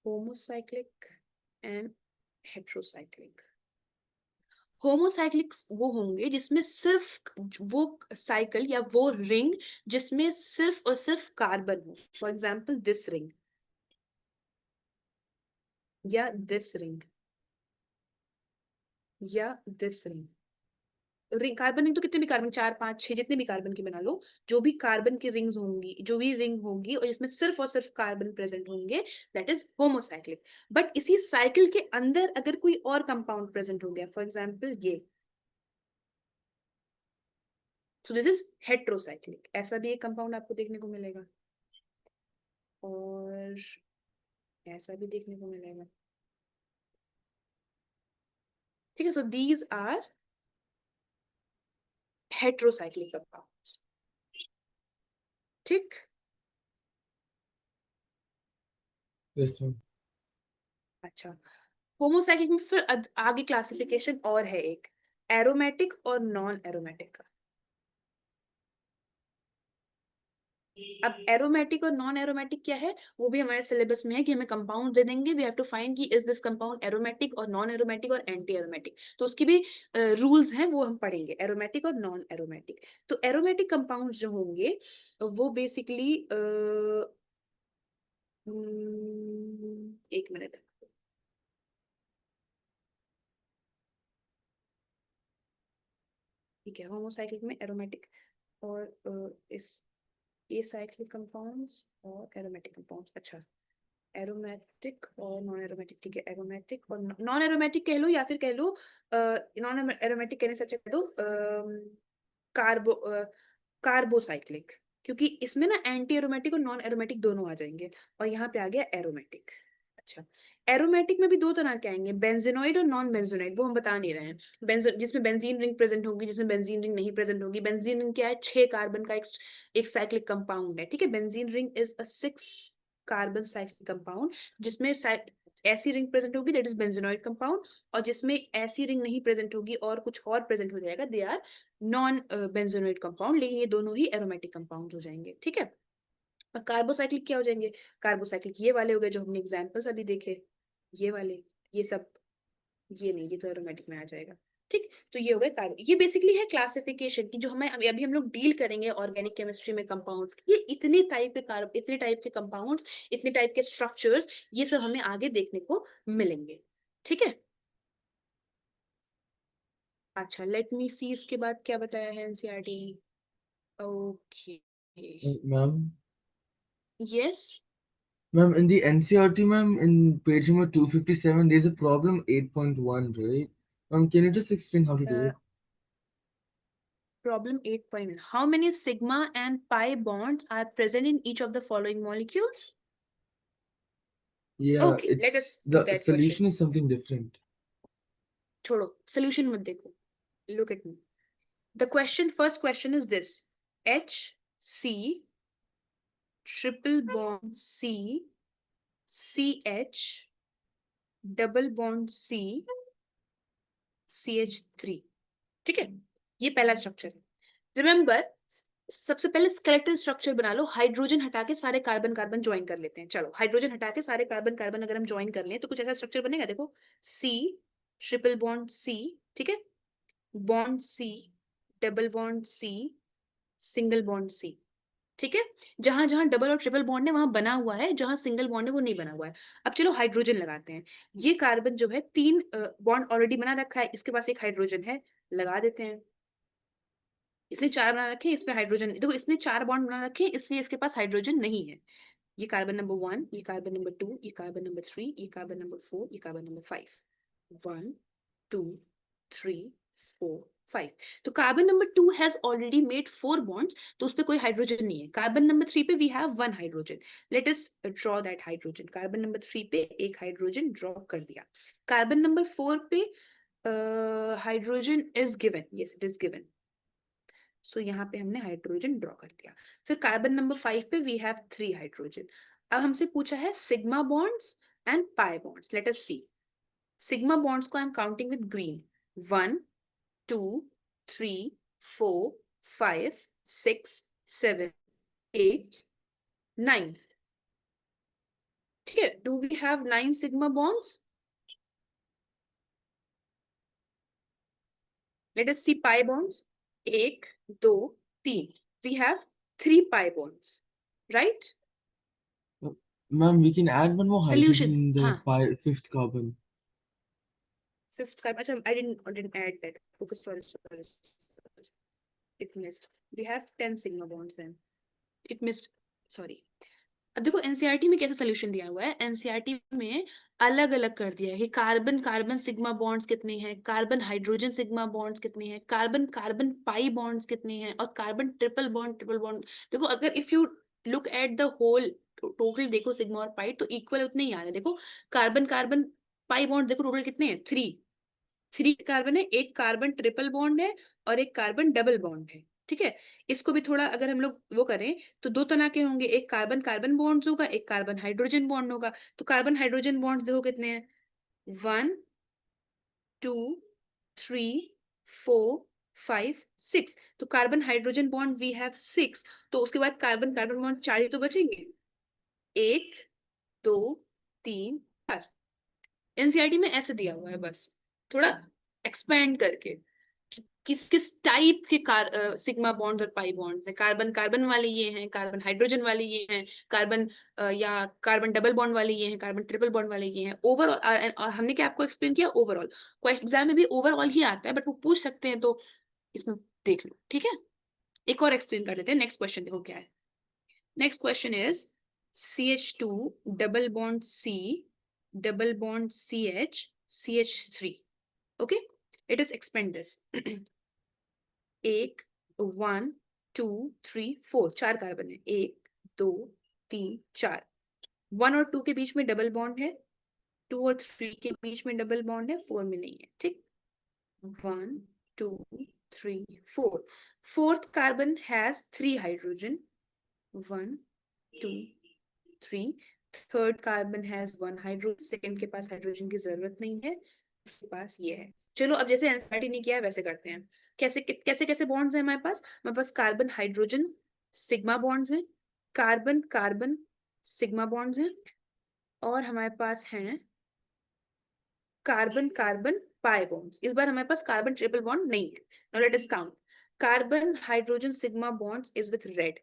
होमोसाइक्लिक एंड हेट्रोसाइक्लिक। होमोसाइक्लिक्स वो होंगे जिसमें सिर्फ वो साइकिल या वो रिंग जिसमें सिर्फ और सिर्फ कार्बन हो, फॉर एग्जाम्पल दिस रिंग या दिस रिंग या this ring. Ring, carbon ring तो कितने भी कार्बन, 4 5 6 जितने भी कार्बन की बना लो, जो भी कार्बन की रिंग्स होंगी, जो भी रिंग होंगी और जिसमें सिर्फ और सिर्फ कार्बन प्रेजेंट होंगे दैट इज होमोसाइक्लिक। बट इसी साइकिल के अंदर अगर कोई और कंपाउंड प्रेजेंट हो गया, फॉर एग्जाम्पल ये, तो दिस इज हेट्रोसाइक्लिक। ऐसा भी एक कंपाउंड आपको देखने को मिलेगा और ऐसा भी देखने को मिलेगा। ठीक है, so these are heterocyclic compounds. ठीक, Yes, ma'am. अच्छा, होमोसाइक्लिक में फिर आगे क्लासिफिकेशन और है एक, एरोमेटिक और नॉन एरोमेटिक का। अब एरोमेटिक और नॉन एरोमेटिक क्या है, वो भी हमारे सिलेबस में है कि हमें कंपाउंड दे देंगे, वी हैव टू फाइंड कि इज दिस कंपाउंड एरोमेटिक और नॉन एरोमेटिक और एंटी एरोमेटिक। तो उसकी भी रूल्स हैं, वो हम पढ़ेंगे, एरोमेटिक और नॉन एरोमेटिक। तो एरोमेटिक कंपाउंड जो होंगे वो बेसिकली, एक मिनट, ठीक है, होमोसाइक्लिक में एरोमेटिक और इस ए साइक्लिक कंपाउंड्स और एरोमेटिक कंपाउंड्स। अच्छा, एरोमेटिक और नॉन एरोमेटिक, ठीक है, एरोमेटिक और नॉन एरोमेटिक कह लो या फिर कह लो, नॉन एरोमेटिक कहने से अच्छा कह दो कार्बो कार्बोसाइक्लिक, क्योंकि इसमें ना एंटी एरोमेटिक और नॉन एरोमेटिक दोनों आ जाएंगे और यहाँ पे आ गया एरोमेटिक। अच्छा, एरोमेटिक में भी दो तरह के आएंगे, बेंजीनोइड और नॉन बेंजीनोइड, वो हम बता नहीं रहे हैं। जिसमें बेंजीन रिंग प्रेजेंट होगी, जिसमें बेंजीन रिंग नहीं प्रेजेंट होगी। बेंजीन रिंग क्या है, 6 कार्बन का एक साइक्लिक कंपाउंड है। ठीक है, benzene ring is a 6 carbon cyclic compound, जिसमें ऐसी रिंग प्रेजेंट होगी दैट इज बेंजीनोइड कंपाउंड, और जिसमें ऐसी रिंग नहीं प्रेजेंट होगी और कुछ और प्रेजेंट हो जाएगा, they are non benzenoid compound, लेकिन ये दोनों ही एरोमेटिक कंपाउंड हो जाएंगे। ठीक है, और कार्बोसाइक्लिक क्या हो जाएंगे, कार्बोसाइक्लिक ये वाले हो गए जो हमने एग्जांपल्स अभी देखे, ये वाले, ये सब, ये नहीं, ये तो एरोमेटिक में आ जाएगा। ठीक, तो ये हो गए कार्बो। ये बेसिकली है क्लासिफिकेशन की, जो हमें अभी हम लोग डील करेंगे ऑर्गेनिक केमिस्ट्री में कंपाउंड्स। ये इतने टाइप के इतने टाइप के कंपाउंड्स, इतने टाइप के स्ट्रक्चर्स, ये सब हमें आगे देखने को मिलेंगे। ठीक है, अच्छा, लेट मी सी इसके बाद क्या बताया है NCERT. Okay. Ma'am, Yes. ma'am, in the NCRT, ma'am, in page number 257, there's a problem 8.1, right? Ma'am, can you just explain how to do Uh, it? Problem 8.1. How many sigma and pi bonds are present in each of the following molecules? Yeah, Okay, let us it's do the that question. solution is something different. छोड़ो, solution मत देखो. Look at me. The first question is this. HC triple bond C, CH double bond C, CH3. ठीक है, ये पहला structure है. Remember, सबसे पहले स्केलेटल स्ट्रक्चर बना लो. हाइड्रोजन हटा के सारे कार्बन कार्बन ज्वाइन कर लेते हैं. चलो, हाइड्रोजन हटा के सारे कार्बन कार्बन अगर हम ज्वाइन कर लें तो कुछ ऐसा स्ट्रक्चर बनेगा. देखो, सी ट्रिपल बॉन्ड सी, ठीक है, bond C, double bond C, single bond C. ठीक है, जहां जहां डबल और ट्रिपल बॉन्ड है वहां बना हुआ है, जहां सिंगल बॉन्ड है वो नहीं बना हुआ है. अब चलो हाइड्रोजन लगाते हैं. ये कार्बन जो है 3 बॉन्ड ऑलरेडी बना रखा है, इसके पास एक हाइड्रोजन है, लगा देते हैं. इसने 4 बना रखे हैं, इसमें हाइड्रोजन, देखो इसने 4 बॉन्ड बना रखे हैं इसलिए इसके पास हाइड्रोजन नहीं है. ये कार्बन नंबर 1, ये कार्बन नंबर 2, ये कार्बन नंबर 3, ये कार्बन नंबर 4, ये कार्बन नंबर 5. 1 2 3 4 5. तो carbon number 2 has already made 4 bonds, तो उस पे कोई हाइड्रोजन नहीं है. कार्बन नंबर 3 पे we have 1 hydrogen. Let us draw that hydrogen. Carbon number 3 पे एक हाइड्रोजन ड्रॉ कर दिया. कार्बन नंबर 4 पे hydrogen is given, yes it is given. So यहाँ पे हमने हाइड्रोजन ड्रॉ कर दिया. फिर कार्बन नंबर 5 पे वी हैव 3 हाइड्रोजन. अब हमसे पूछा है sigma bonds and pi bonds. Let us see. Sigma bonds को I am counting with green. 1 2 3 4 5 6 7 8 9. ठीक है, do we have 9 sigma bonds? Let us see pi bonds. 1 2 3. We have 3 pi bonds, right? Ma'am, we can add one more hydrogen Solution, in the हाँ. fifth carbon. Fifth carbon. Achha, I didn't add that. Okay, sorry. It missed. We have 10 sigma bonds then. It missed. Sorry. अब देखो NCERT में कैसा solution दिया हुआ है. NCERT में अलग अलग कर दिया है कि कार्बन कार्बन सिग्मा बॉन्ड्स कितने हैं, कार्बन हाइड्रोजन सिग्मा बॉन्ड्स कितने हैं, कार्बन कार्बन पाई बॉन्ड्स कितने हैं, और कार्बन ट्रिपल बॉन्ड. देखो अगर if you look at the whole total, देखो सिग्मा और पाई तो इक्वल उतने ही आ रहे हैं. देखो कार्बन कार्बन पाई बॉन्ड देखो टोटल कितने हैं, 3 कार्बन है, एक कार्बन ट्रिपल बॉन्ड है और एक कार्बन डबल बॉन्ड है. ठीक है, इसको भी थोड़ा अगर हम लोग वो करें तो 2 तरह के होंगे. एक कार्बन कार्बन बॉन्ड होगा, एक कार्बन हाइड्रोजन बॉन्ड होगा. तो कार्बन हाइड्रोजन बॉन्ड देखो कितने हैं, 1 2 3 4 5 6. तो carbon hydrogen bond we have 6. तो उसके बाद कार्बन कार्बन बॉन्ड 4 ही तो बचेंगे. 1 2 3 4. एनसीईआरटी में ऐसे दिया हुआ है, बस थोड़ा एक्सपेंड करके किस किस टाइप के सिग्मा बॉन्ड्स और पाई बॉन्ड्स हैं. कार्बन कार्बन वाले ये हैं, कार्बन हाइड्रोजन वाले ये हैं, कार्बन या कार्बन डबल बॉन्ड वाले ये हैं, कार्बन ट्रिपल बॉन्ड वाले ये हैं. ओवरऑल, और हमने क्या आपको एक्सप्लेन किया, ओवरऑल. एग्जाम में भी ओवरऑल ही आता है बट वो पूछ सकते हैं, तो इसमें देख लो. ठीक है, एक और एक्सप्लेन कर देते हैं. नेक्स्ट क्वेश्चन देखो क्या है. Next question is CH2 double bond C double bond CH CH3. Okay, let us expand this. 1 2 3 4, 4 carbon है. 1 2 3 4. 1 और 2 के बीच में डबल बॉन्ड है, 2 और 3 के बीच में डबल बॉन्ड है, 4 में नहीं है. ठीक, 1 2 3 4. Fourth carbon has 3 hydrogen. 1 2 3. Third carbon has 1 hydrogen. Second के पास हाइड्रोजन की जरूरत नहीं है, उसके पास ये है. चलो अब जैसे एनसीईआरटी ने किया है वैसे करते हैं. कैसे कैसे कैसे बॉन्ड्स हैं हमारे पास कार्बन हाइड्रोजन सिग्मा बॉन्ड्स हैं, कार्बन कार्बन सिग्मा बॉन्ड्स हैं, और हमारे पास हैं कार्बन कार्बन पाई बॉन्ड्स. इस बार हमारे पास कार्बन ट्रिपल बॉन्ड नहीं है. Now let us count. Carbon hydrogen sigma bonds is with red.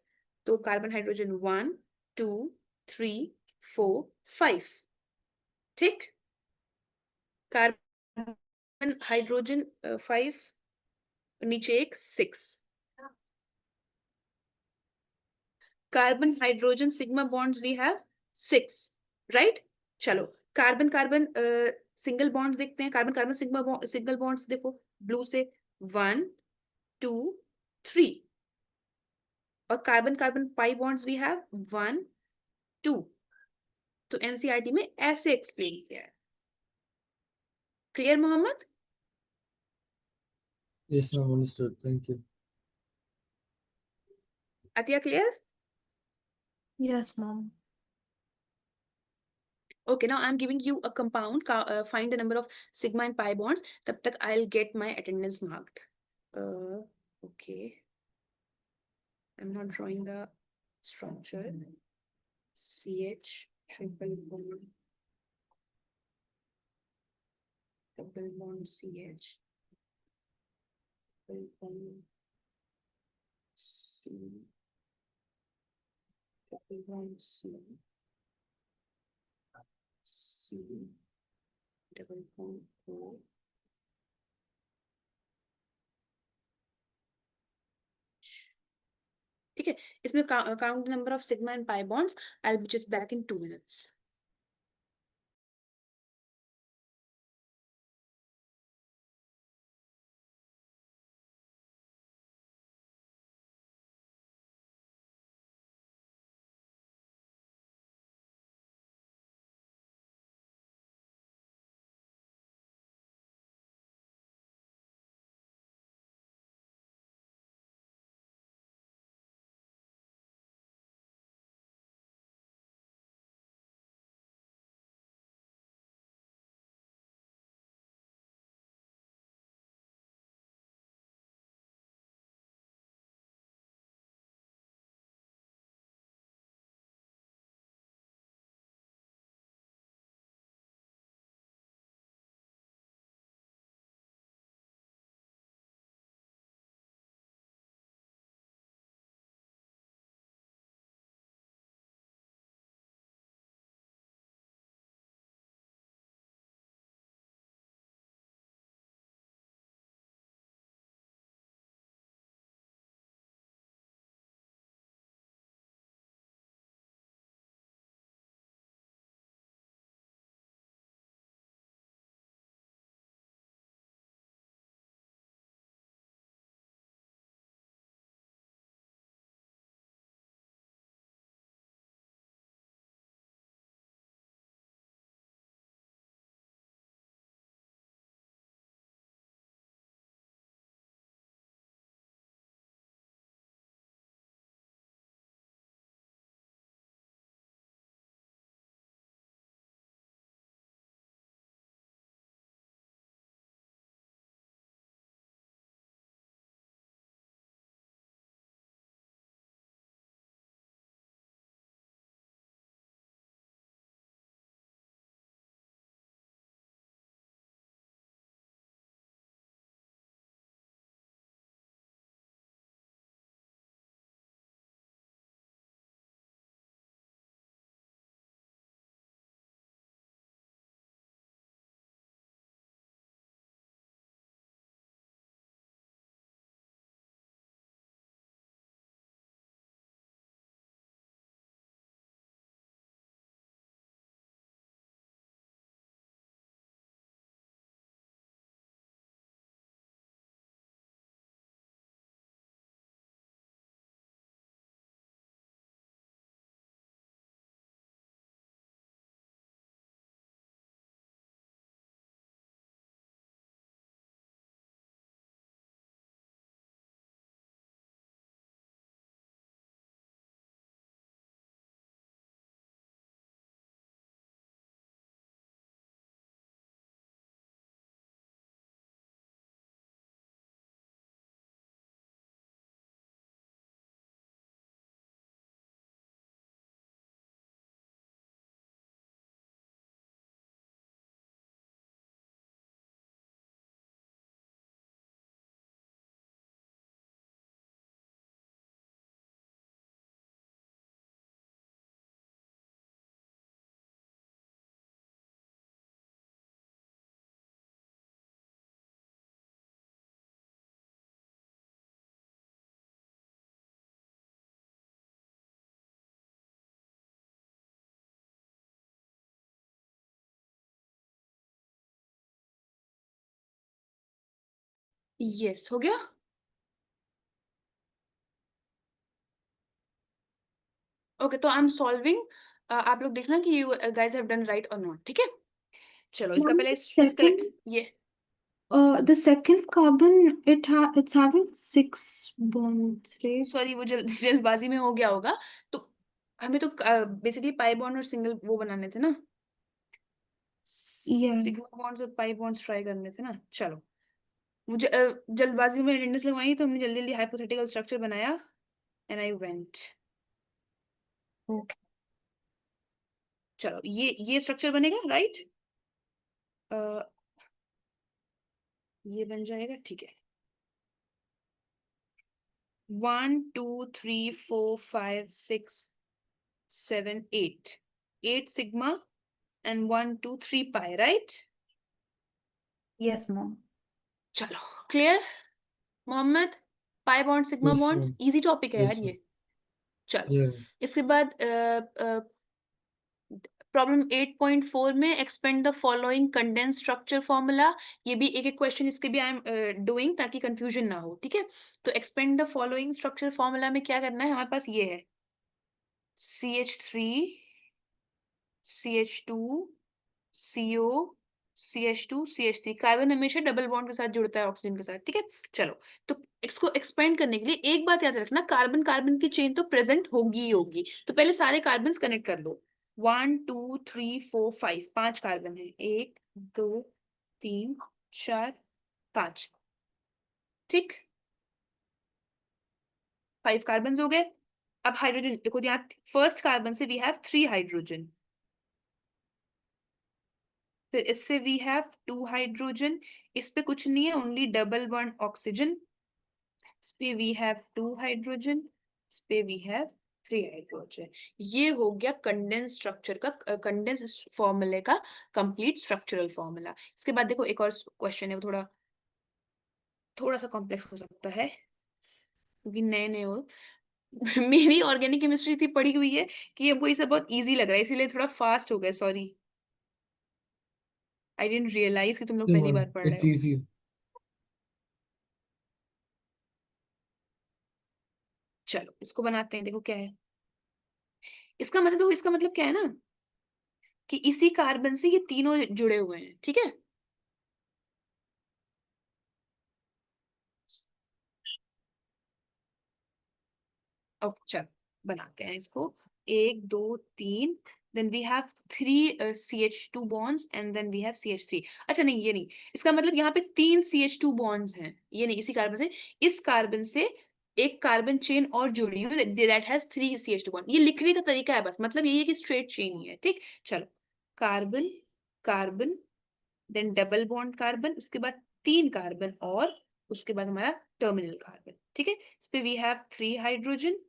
तो कार्बन हाइड्रोजन 1 2 3 4 5. ठीक, कार्बन हाइड्रोजन 5, नीचे एक 6. Carbon hydrogen sigma bonds we have 6, right? चलो कार्बन कार्बन सिंगल बॉन्ड्स देखते हैं। Carbon carbon sigma single bonds देखो blue से, 1 2 3। और carbon carbon pi bonds we have 1 2। तो एनसीईआरटी में ऐसे एक्सप्लेन किया है। Clear Mohammad? Yes, ma'am, understood. Thank you. Atiya clear? Yes, mom. Okay, now I'm giving you a compound. Find the number of sigma and pi bonds. तब तक I'll get my attendance marked. Okay. I'm not drawing the structure. CH triple bond, double bond CH, triple bond C, double bond C, C, double bond O. ठीक है, इसमें count the number of sigma and pi bonds. I'll be just back in 2 minutes. Yes हो गया। Okay तो I am solving, आप लोग देखना कि you guys have done right और नॉट, ठीक है। चलो इसका Mom, पहले the second, ये the second carbon, it's having 6 bonds, right? Sorry वो जल्दबाजी में हो गया होगा। तो हमें तो बेसिकली पाई बॉन्ड और सिंगल वो बनाने थे ना, Yeah. सिग्मा बॉन्ड्स और पाई बॉन्ड्स ट्राई करने थे ना। चलो वो जल्दबाजी में अटेंडेंस लगवाई तो हमने जल्दी जल्दी हाइपोथेटिकल स्ट्रक्चर बनाया एंड आई वेंट। Okay. चलो ये स्ट्रक्चर बनेगा राइट, ये बन जाएगा, ठीक है। 1 2 3 4 5 6 7 8 sigma and 1 2 3 pi, right? Yes, Mom. चलो clear Mohammad, pi bond sigma Yes, bonds ma'am. Easy topic है यार Yes, ये। ma'am. चलो Yeah. इसके बाद प्रॉब्लम 8.4 में expand the following condense structure formula. ये भी एक एक क्वेश्चन इसके भी आई एम डूइंग ताकि कंफ्यूजन ना हो, ठीक है। तो expand the following structure formula में क्या करना है, हमारे पास ये है CH3 CH2 CO CH2 CH3। Carbon हमेशा डबल बॉन्ड के साथ जुड़ता है ऑक्सीजन के साथ, ठीक है। चलो तो इसको एक्सपेंड करने के लिए एक बात याद रखना, कार्बन कार्बन की चेन तो प्रेजेंट होगी ही होगी। तो पहले सारे कार्बन कनेक्ट कर लो। 1 2 3 4 5, 5 कार्बन है, 1 2 3 4 5, ठीक। 5 कार्बन हो गए। अब हाइड्रोजन देखो, यहाँ फर्स्ट कार्बन से वी हैव 3 हाइड्रोजन, फिर इससे वी हैव 2 हाइड्रोजन, इस पे कुछ नहीं है, ओनली डबल बॉन्ड ऑक्सीजन, इस पे वी हैव 2 हाइड्रोजन, इस पे वी हैव 3 हाइड्रोजन। ये हो गया कंडेंस स्ट्रक्चर का, कंडेंस फॉर्मूले का कंप्लीट स्ट्रक्चरल फॉर्मूला। इसके बाद देखो एक और क्वेश्चन है, वो थोड़ा सा कॉम्प्लेक्स हो सकता है क्योंकि नए नए हो। मेरी ऑर्गेनिक केमिस्ट्री इतनी पढ़ी हुई है कि हमको ये सब बहुत इजी लग रहा है, इसीलिए थोड़ा फास्ट हो गए, सॉरी। आई डिडंट रियलाइज कि तुम लोग No, पहली ma'am. बार पढ़ रहे It's हो। easy. चलो इसको बनाते हैं, देखो क्या है इसका मतलब क्या है ना, कि इसी कार्बन से ये तीनों जुड़े हुए हैं, ठीक है। ओके चलो बनाते हैं इसको, 1 2 3, then we have 3 CH2 bonds and then we have CH3। अच्छा नहीं ये नहीं, इसका मतलब यहाँ पे 3 CH2 बॉन्ड्स हैं, ये नहीं, इसी कार्बन से, इस कार्बन से एक कार्बन चेन और जुड़ी हुई दैट हैज 3 CH2 बॉन्ड। ये लिखने का तरीका है बस, मतलब यही है कि स्ट्रेट चेन ही है, ठीक। चलो carbon carbon then double bond carbon, उसके बाद 3 कार्बन और उसके बाद हमारा टर्मिनल कार्बन, ठीक है। इस पे we have 3 hydrogen,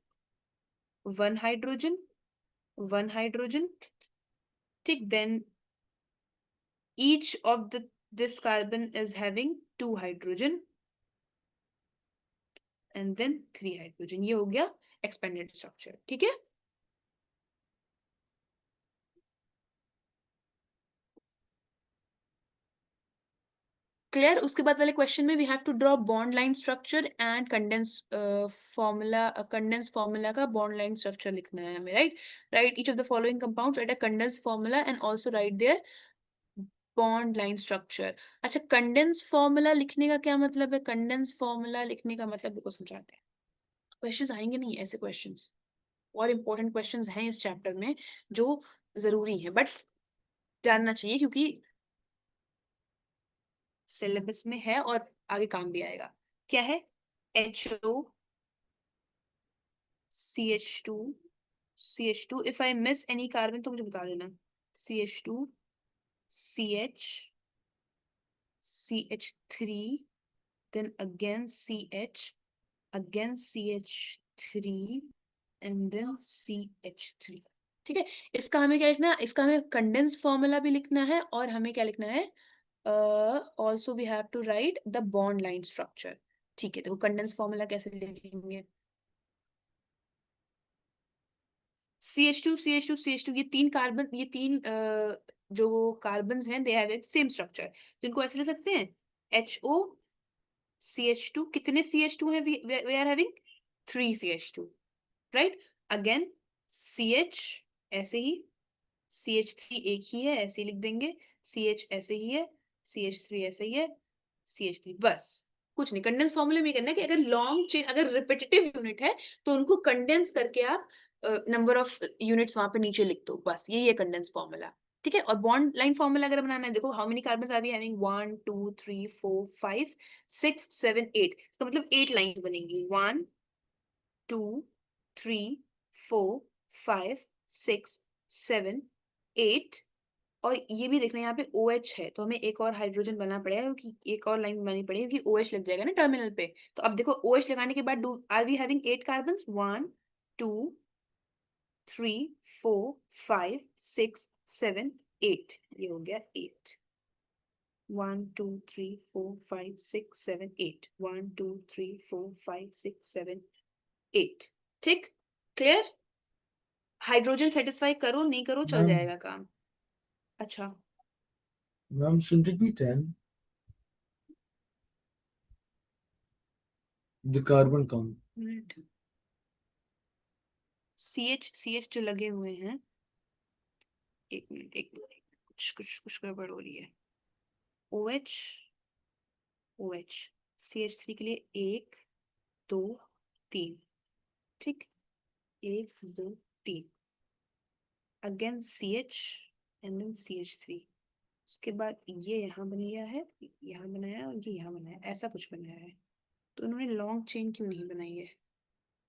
1 hydrogen, 1 hydrogen, ठीक। Then each of this carbon is having 2 hydrogen and then 3 hydrogen। ये हो गया expanded structure, ठीक है। क्लियर। उसके बाद वाले क्वेश्चन में we have to draw bond line structure and condense formula का बॉन्ड लाइन स्ट्रक्चर लिखना है हमें, write each of the following compounds write a condense formula and also write their bond line structure. अच्छा condense formula लिखने का क्या मतलब है, कंडेंस फॉर्मूला लिखने का मतलब देखो समझाते हैं। क्वेश्चंस आएंगे नहीं ऐसे क्वेश्चंस, और इंपॉर्टेंट क्वेश्चंस हैं इस चैप्टर में जो जरूरी है बट जानना चाहिए क्योंकि सिलेबस में है और आगे काम भी आएगा। क्या है, HO CH2 CH2, if I miss any carbon तो मुझे बता देना, CH2 CH CH3 then again CH again CH3 and then CH3, ठीक है। इसका हमें क्या लिखना है, इसका हमें कंडेंस फॉर्मूला भी लिखना है और हमें क्या लिखना है, also we have to write the bond line structure, ठीक है। देखो कंडेंस फॉर्मूला कैसे लिखेंगे, CH2 CH2 CH2, ये तीन कार्बन, ये तीन जो कार्बन हैं दे हैव सेम स्ट्रक्चर, तो इनको ऐसे ले सकते हैं HO CH2 कितने CH2 है? we are having 3 CH2, right? Again CH ऐसे ही, CH3 एक ही है, ऐसे ही लिख देंगे, CH ऐसे ही है, CH3 ऐसे ही है, CH3, बस कुछ नहीं। कंडेंस फॉर्मूले में करना है कि अगर लॉन्ग चेन, अगर रिपीटेटिव यूनिट है तो उनको कंडेंस करके आप नंबर ऑफ यूनिट्स वहां पे नीचे लिख दो, बस यही है कंडेंस फॉर्मूला। ठीक है, और बॉन्ड लाइन फॉर्मूला अगर बनाना है, देखो how many carbons are we having, 1 2 3 4 5 6 7 8, इसका मतलब 8 लाइंस बनेंगी, 1 2 3 4 5 6 7 8। और ये भी देखना, यहाँ पे OH है तो हमें एक और हाइड्रोजन बनाना पड़ेगा, क्योंकि एक और लाइन बनानी पड़ेगी, क्योंकि OH लग जाएगा ना टर्मिनल पे। तो अब देखो OH लगाने के बाद आर वी हैविंग 8 कार्बन्स, 1 2 3 4 5 6 7 8, ये हो गया 8, 1 2 3 4 5 6 7 8, 1 2 3 4 5 6 7 8। ठीक, क्लियर? हाइड्रोजन सेटिस्फाई करो नहीं करो चल मैम जाएगा काम। अच्छा, ma'am shouldn't it be 10? The carbon count. Minute, CH जो लगे हुए हैं, एक मिनट एक मिनट, कुछ कुछ कुछ गड़बड़ हो रही है। OH OH CH3 के लिए 1 2 3, ठीक, 1 2 3, again CH and then CH3, उसके बाद ये यहाँ बन गया है, यहाँ बनाया है, और ये यहाँ बनाया है, ऐसा कुछ बनाया है। तो इन्होंने लॉन्ग चेन क्यों नहीं बनाई है?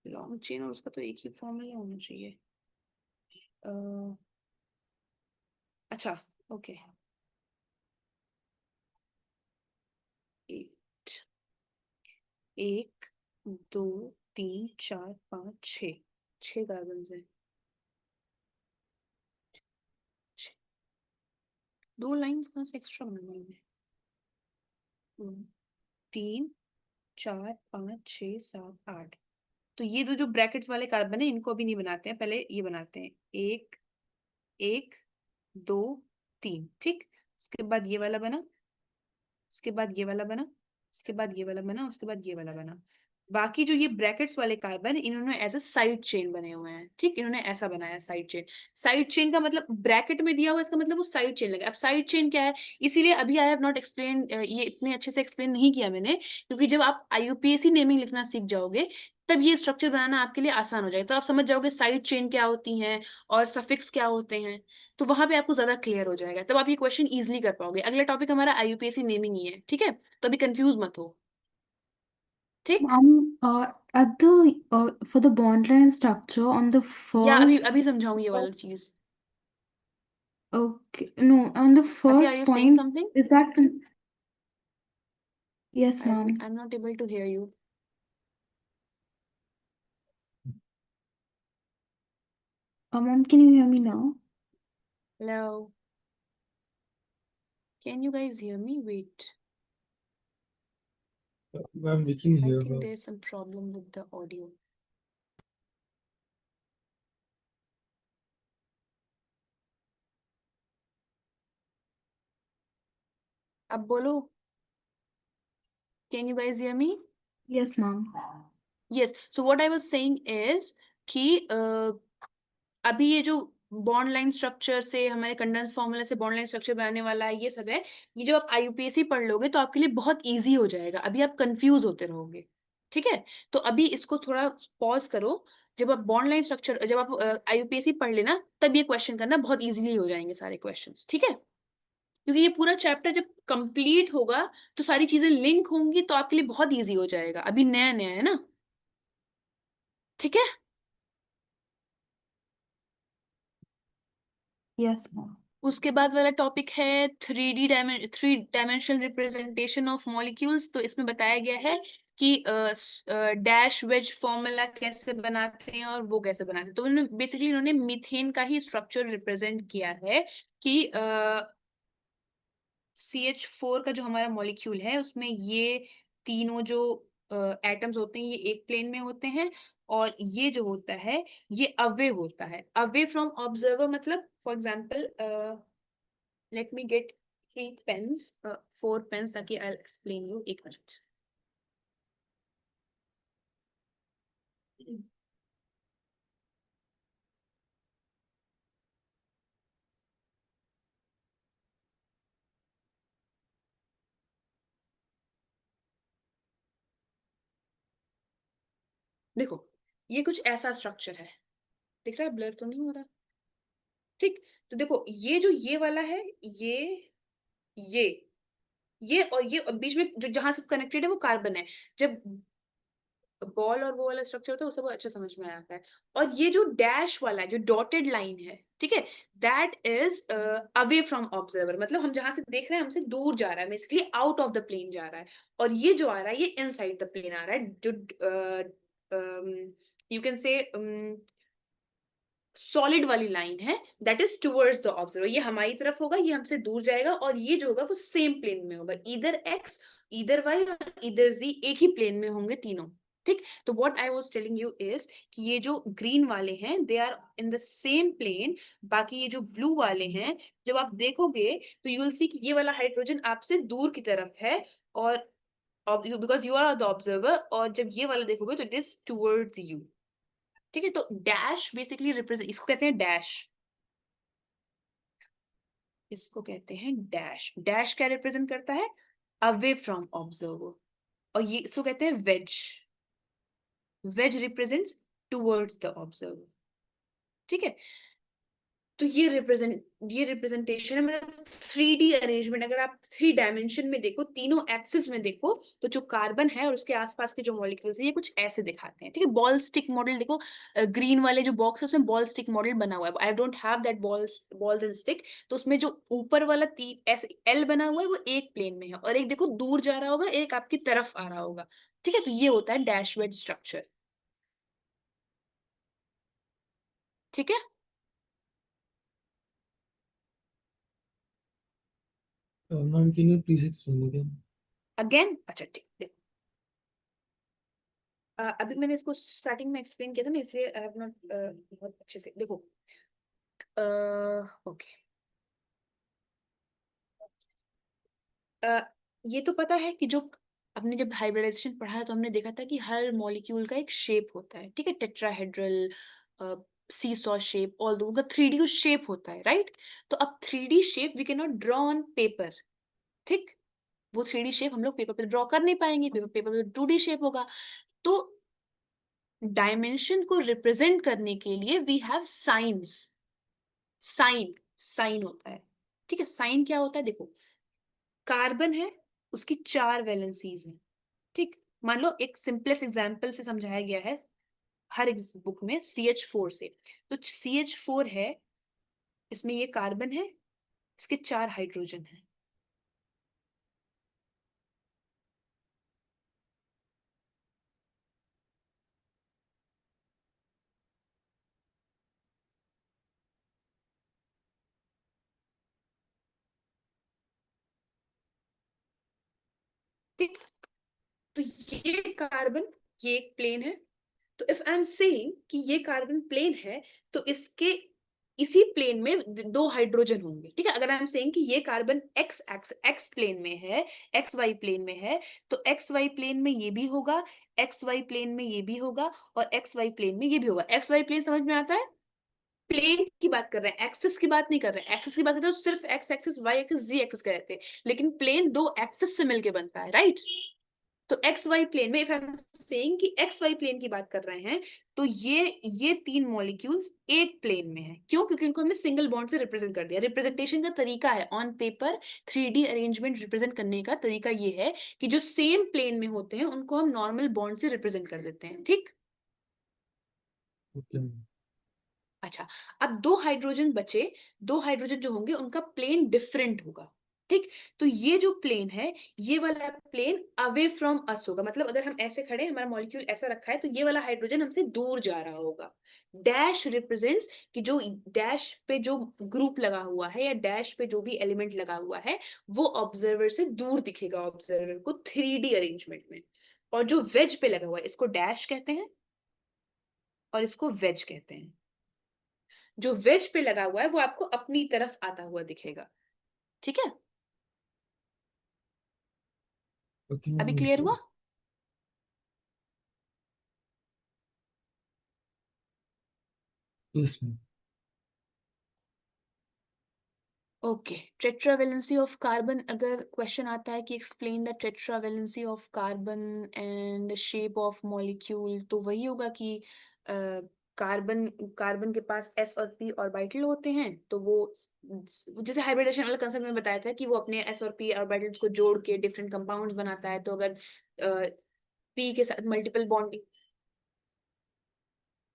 लॉन्ग चेन और उसका तो एक ही फॉर्मूला होना चाहिए। अच्छा, ओके, 8, 1 2 3 4 5 6, 6 कार्बन है, 2 लाइंस कहाँ से एक्स्ट्रा बना ली मैंने? 3 4 5 6 7 8। तो ये जो ब्रैकेट्स वाले कार्बन है इनको अभी नहीं बनाते हैं, पहले ये बनाते हैं, 1 1 2 3, ठीक, उसके बाद ये वाला बना, उसके बाद ये वाला बना, उसके बाद ये वाला बना, उसके बाद ये वाला बना। बाकी जो ये ब्रैकेट्स वाले कार्बन इन्होंने एज अ साइड चेन बने हुए हैं, ठीक, इन्होंने ऐसा बनाया साइड चेन। साइड चेन का मतलब ब्रैकेट में दिया हुआ, इसका मतलब वो साइड चेन लगा। अब साइड चेन क्या है, इसीलिए अभी आई हैव नॉट एक्सप्लेन, ये इतने अच्छे से एक्सप्लेन नहीं किया मैंने, क्योंकि जब आप IUPAC नेमिंग लिखना सीख जाओगे तब ये स्ट्रक्चर बनाना आपके लिए आसान हो जाएगा, तो आप समझ जाओगे साइड चेन क्या होती हैं और सफिक्स क्या होते हैं, तो वहां पे आपको ज्यादा क्लियर हो जाएगा, तब आप ये क्वेश्चन इजिली कर पाओगे। अगला टॉपिक हमारा IUPAC नेमिंग ही है, ठीक है, तो अभी कंफ्यूज मत हो, ठीक। Ma'am, at the for the bond line structure on the या अभी first, अभी समझाऊं ये वाला चीज? okay, no, on the Ati, are first you saying point, something? is that yes, I'm ma'am. I'm not able to hear you. Ma'am, can you hear me now? Hello. Can you guys hear me? Wait. Ma'am, we can I hear think her. there's some problem with the audio. अब बोलो. Can you guys hear me? Yes, ma'am. Yes. So what I was saying is कि अभी ये जो bond line structure से हमारे condense formula से bond line structure बनाने वाला है, ये सब है, ये जब आप IUPAC पढ़ लोगे तो आपके लिए बहुत इजी हो जाएगा, अभी आप कंफ्यूज होते रहोगे, ठीक है। तो अभी इसको थोड़ा पॉज करो, जब आप बॉन्ड लाइन स्ट्रक्चर, जब आप IUPAC पढ़ लेना तब ये क्वेश्चन करना बहुत इजीली हो जाएंगे सारे क्वेश्चंस, ठीक है, क्योंकि ये पूरा चैप्टर जब कंप्लीट होगा तो सारी चीजें लिंक होंगी, तो आपके लिए बहुत ईजी हो जाएगा, अभी नया नया है ना, ठीक है। Yes, ma'am. उसके बाद वाला टॉपिक है three dimensional representation of molecules. तो इसमें बताया गया है कि डैश वेज फॉर्मूला कैसे बनाते हैं और वो कैसे बनाते हैं। तो उन्होंने बेसिकली इन्होंने मीथेन का ही स्ट्रक्चर रिप्रेजेंट किया है कि CH4 का जो हमारा मॉलिक्यूल है उसमें ये तीनों जो एटम्स होते हैं ये एक प्लेन में होते हैं, और ये जो होता है ये अवे होता है, अवे फ्रॉम ऑब्जर्वर, मतलब for example let me get 3 pens, 4 pens ताकि I'll explain you, एक मिनट। देखो ये कुछ ऐसा स्ट्रक्चर है, दिख रहा है, ब्लर तो नहीं हो रहा? ठीक, तो देखो ये वाला है, ये और ये और बीच में जो जहां से कनेक्टेड है वो कार्बन है। जब बॉल और वो वाला स्ट्रक्चर होता है उससे बहुत अच्छा समझ में आता है। और ये जो डैश वाला है, जो डॉटेड लाइन है, ठीक है, that is away from observer, मतलब हम जहां से देख रहे हैं हमसे दूर जा रहा है, basically out of the plane जा रहा है। और ये जो आ रहा है ये इनसाइड द प्लेन आ रहा है, जो यू कैन से सॉलिड वाली लाइन है, that is towards the observer. ये हमारी तरफ होगा, ये हमसे दूर जाएगा, और ये जो होगा वो सेम प्लेन में होगा, इधर एक्स, इधर वाई और इधर जी, एक ही प्लेन में होंगे तीनों। ठीक, तो what I was telling you is कि ये जो ग्रीन वाले हैं they are in the same plane, बाकी ये जो ब्लू वाले हैं जब आप देखोगे तो यू विल सी कि ये वाला हाइड्रोजन आपसे दूर की तरफ है, और because you are the observer, और जब ये वाला देखोगे तो इट इज टुवर्ड्स यू। ठीक है, तो डैश बेसिकली रिप्रेजेंट, इसको कहते हैं डैश, इसको कहते हैं डैश। डैश क्या रिप्रेजेंट करता है? Away from observer. और ये इसको कहते हैं wedge, wedge represents towards the observer. ठीक है, तो ये रिप्रेजेंटेशन है, मतलब 3D अरेंजमेंट। अगर आप 3 डायमेंशन में देखो, तीनों एक्सिस में देखो, तो जो कार्बन है और उसके आसपास के जो मॉलिक्यूल्स हैं ये कुछ ऐसे दिखाते हैं। ठीक है, बॉल स्टिक मॉडल देखो, ग्रीन वाले जो बॉक्स है उसमें बॉल स्टिक मॉडल बना हुआ है। I don't have that balls and stick, तो उसमें जो ऊपर वाला तीन ऐसे एल बना हुआ है वो एक प्लेन में है, और एक देखो दूर जा रहा होगा, एक आपकी तरफ आ रहा होगा। ठीक है, तो ये होता है डैश वेज स्ट्रक्चर। ठीक है, Ma'am, can you please explain again? Again, अच्छा ठीक, अभी मैंने इसको स्टार्टिंग में एक्सप्लेन किया था ना, इसलिए आई हैव नॉट बहुत अच्छे से देखो। ओके, ये तो पता है कि जो हमने जब हाइब्रिडाइजेशन पढ़ा है तो हमने देखा था कि हर मॉलिक्यूल का एक शेप होता है। ठीक है, टेट्राहेड्रल, सी सॉ शेप, ऑल दो उनका 3D शेप होता है, राइट? तो अब 3D shape we can not draw on paper. ठीक, वो 3D शेप हम लोग पेपर पे ड्रॉ कर नहीं पाएंगे, पेपर पे 2D शेप होगा। तो डायमेंशन को रिप्रेजेंट करने के लिए वी हैव साइंस। साइन होता है। ठीक है, साइन क्या होता है? देखो, कार्बन है, उसकी 4 वैलेंसीज हैं। ठीक, मान लो एक सिंपलेस्ट एग्जांपल से समझाया गया है हर एक बुक में, CH4 से। तो CH4 है, इसमें ये कार्बन है, इसके 4 हाइड्रोजन हैं। ठीक, तो ये कार्बन, ये एक प्लेन है। तो इफ आई एम सेइंग कि ये कार्बन प्लेन है, तो इसके इसी प्लेन में दो हाइड्रोजन होंगे। ठीक है, अगर आई एम सेइंग कि ये carbon X X X plane में है, एक्स वाई प्लेन में है, तो एक्स वाई प्लेन में ये भी होगा, एक्स वाई प्लेन में ये भी होगा, और एक्स वाई प्लेन में ये भी होगा। एक्स वाई प्लेन समझ में आता है? प्लेन की बात कर रहे हैं, एक्सिस की बात नहीं कर रहे हैं। एक्सिस की बात करते हैं तो सिर्फ एक्स एक्सिस, वाई एक्सिस, जी एक्सिस कहते हैं, लेकिन प्लेन दो एक्सिस से मिलके बनता है, राइट? तो एक्स वाई प्लेन में, इफ आई एम सेइंग कि एक्स वाई प्लेन की बात कर रहे हैं, तो ये 3 मॉलिक्यूल्स एक प्लेन में है। क्यों? क्योंकि इनको हमने सिंगल बॉन्ड से रिप्रेजेंट कर दिया। रिप्रेजेंटेशन का तरीका है on paper, 3D arrangement represent करने का तरीका ये है कि जो सेम प्लेन में होते हैं उनको हम नॉर्मल बॉन्ड से रिप्रेजेंट कर देते हैं। ठीक, Okay. अच्छा, अब 2 हाइड्रोजन बचे। 2 हाइड्रोजन जो होंगे उनका प्लेन डिफरेंट होगा। ठीक, तो ये जो प्लेन है, ये वाला प्लेन अवे फ्रॉम अस होगा। मतलब अगर हम ऐसे खड़े हैं, हमारा मॉलिक्यूल ऐसा रखा है, तो ये वाला हाइड्रोजन हमसे दूर जा रहा होगा। डैश रिप्रेजेंट्स कि जो डैश पे जो ग्रुप लगा हुआ है या डैश पे जो भी एलिमेंट लगा हुआ है वो ऑब्जर्वर से दूर दिखेगा, ऑब्जर्वर को 3D अरेंजमेंट में। और जो वेज पे लगा हुआ है इसको डैश कहते हैं, और इसको वेज कहते हैं। जो वेज पे लगा हुआ है वो आपको अपनी तरफ आता हुआ दिखेगा। ठीक है, Okay, अभी ma'am, क्लियर हुआ? understood. Yes, ma'am. Okay, tetravalency of carbon, अगर क्वेश्चन आता है कि explain the tetravalency of carbon and shape of molecule, तो वही होगा कि कार्बन कार्बन के पास s और p ऑर्बिटल होते हैं, तो वो जैसे हाइब्रिडेशन वाला कंसेप्ट में बताया था कि वो अपने s और p ऑर्बिटल्स को जोड़ के डिफरेंट कंपाउंड्स बनाता है, तो अगर p के साथ multiple bonding,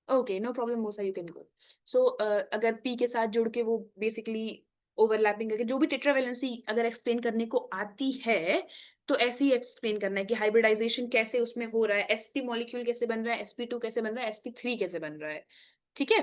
okay no problem Moosa, you can go. So अगर p के साथ जुड़ के वो बेसिकली ओवरलैपिंग करके जो भी टेट्रावेलेंसी अगर एक्सप्लेन करने को आती है, तो ऐसे ही एक्सप्लेन करना है कि हाइब्रिडाइजेशन कैसे उसमें हो रहा है, sp मॉलिक्यूल कैसे बन रहा है, sp2 कैसे बन रहा है, sp3 कैसे बन रहा है। ठीक है,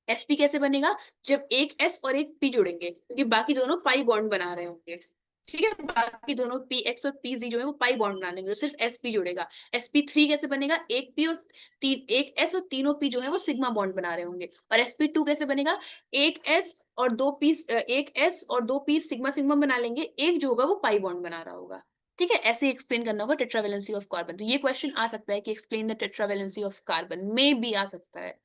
sp कैसे बनेगा, जब एक s और एक p जुड़ेंगे, क्योंकि बाकी दोनों पाई बॉन्ड बना रहे होंगे। ठीक है, बाकी दोनों px और pz जो है वो पाई बॉन्ड बना देंगे, तो सिर्फ sp जुड़ेगा। sp3 कैसे बनेगा, एक p और एक s और तीनों p जो है वो सिग्मा बॉन्ड बना रहे होंगे। और sp2 कैसे बनेगा, एक s और दो p, एक s और दो p सिग्मा सिग्मा बना लेंगे, एक जो होगा वो पाई बॉन्ड बना रहा होगा। ठीक है, ऐसे एक्सप्लेन करना होगा टेट्रावेलेंसी ऑफ कार्बन। तो ये क्वेश्चन आ सकता है कि explain the tetravalency of carbon, में भी आ सकता है,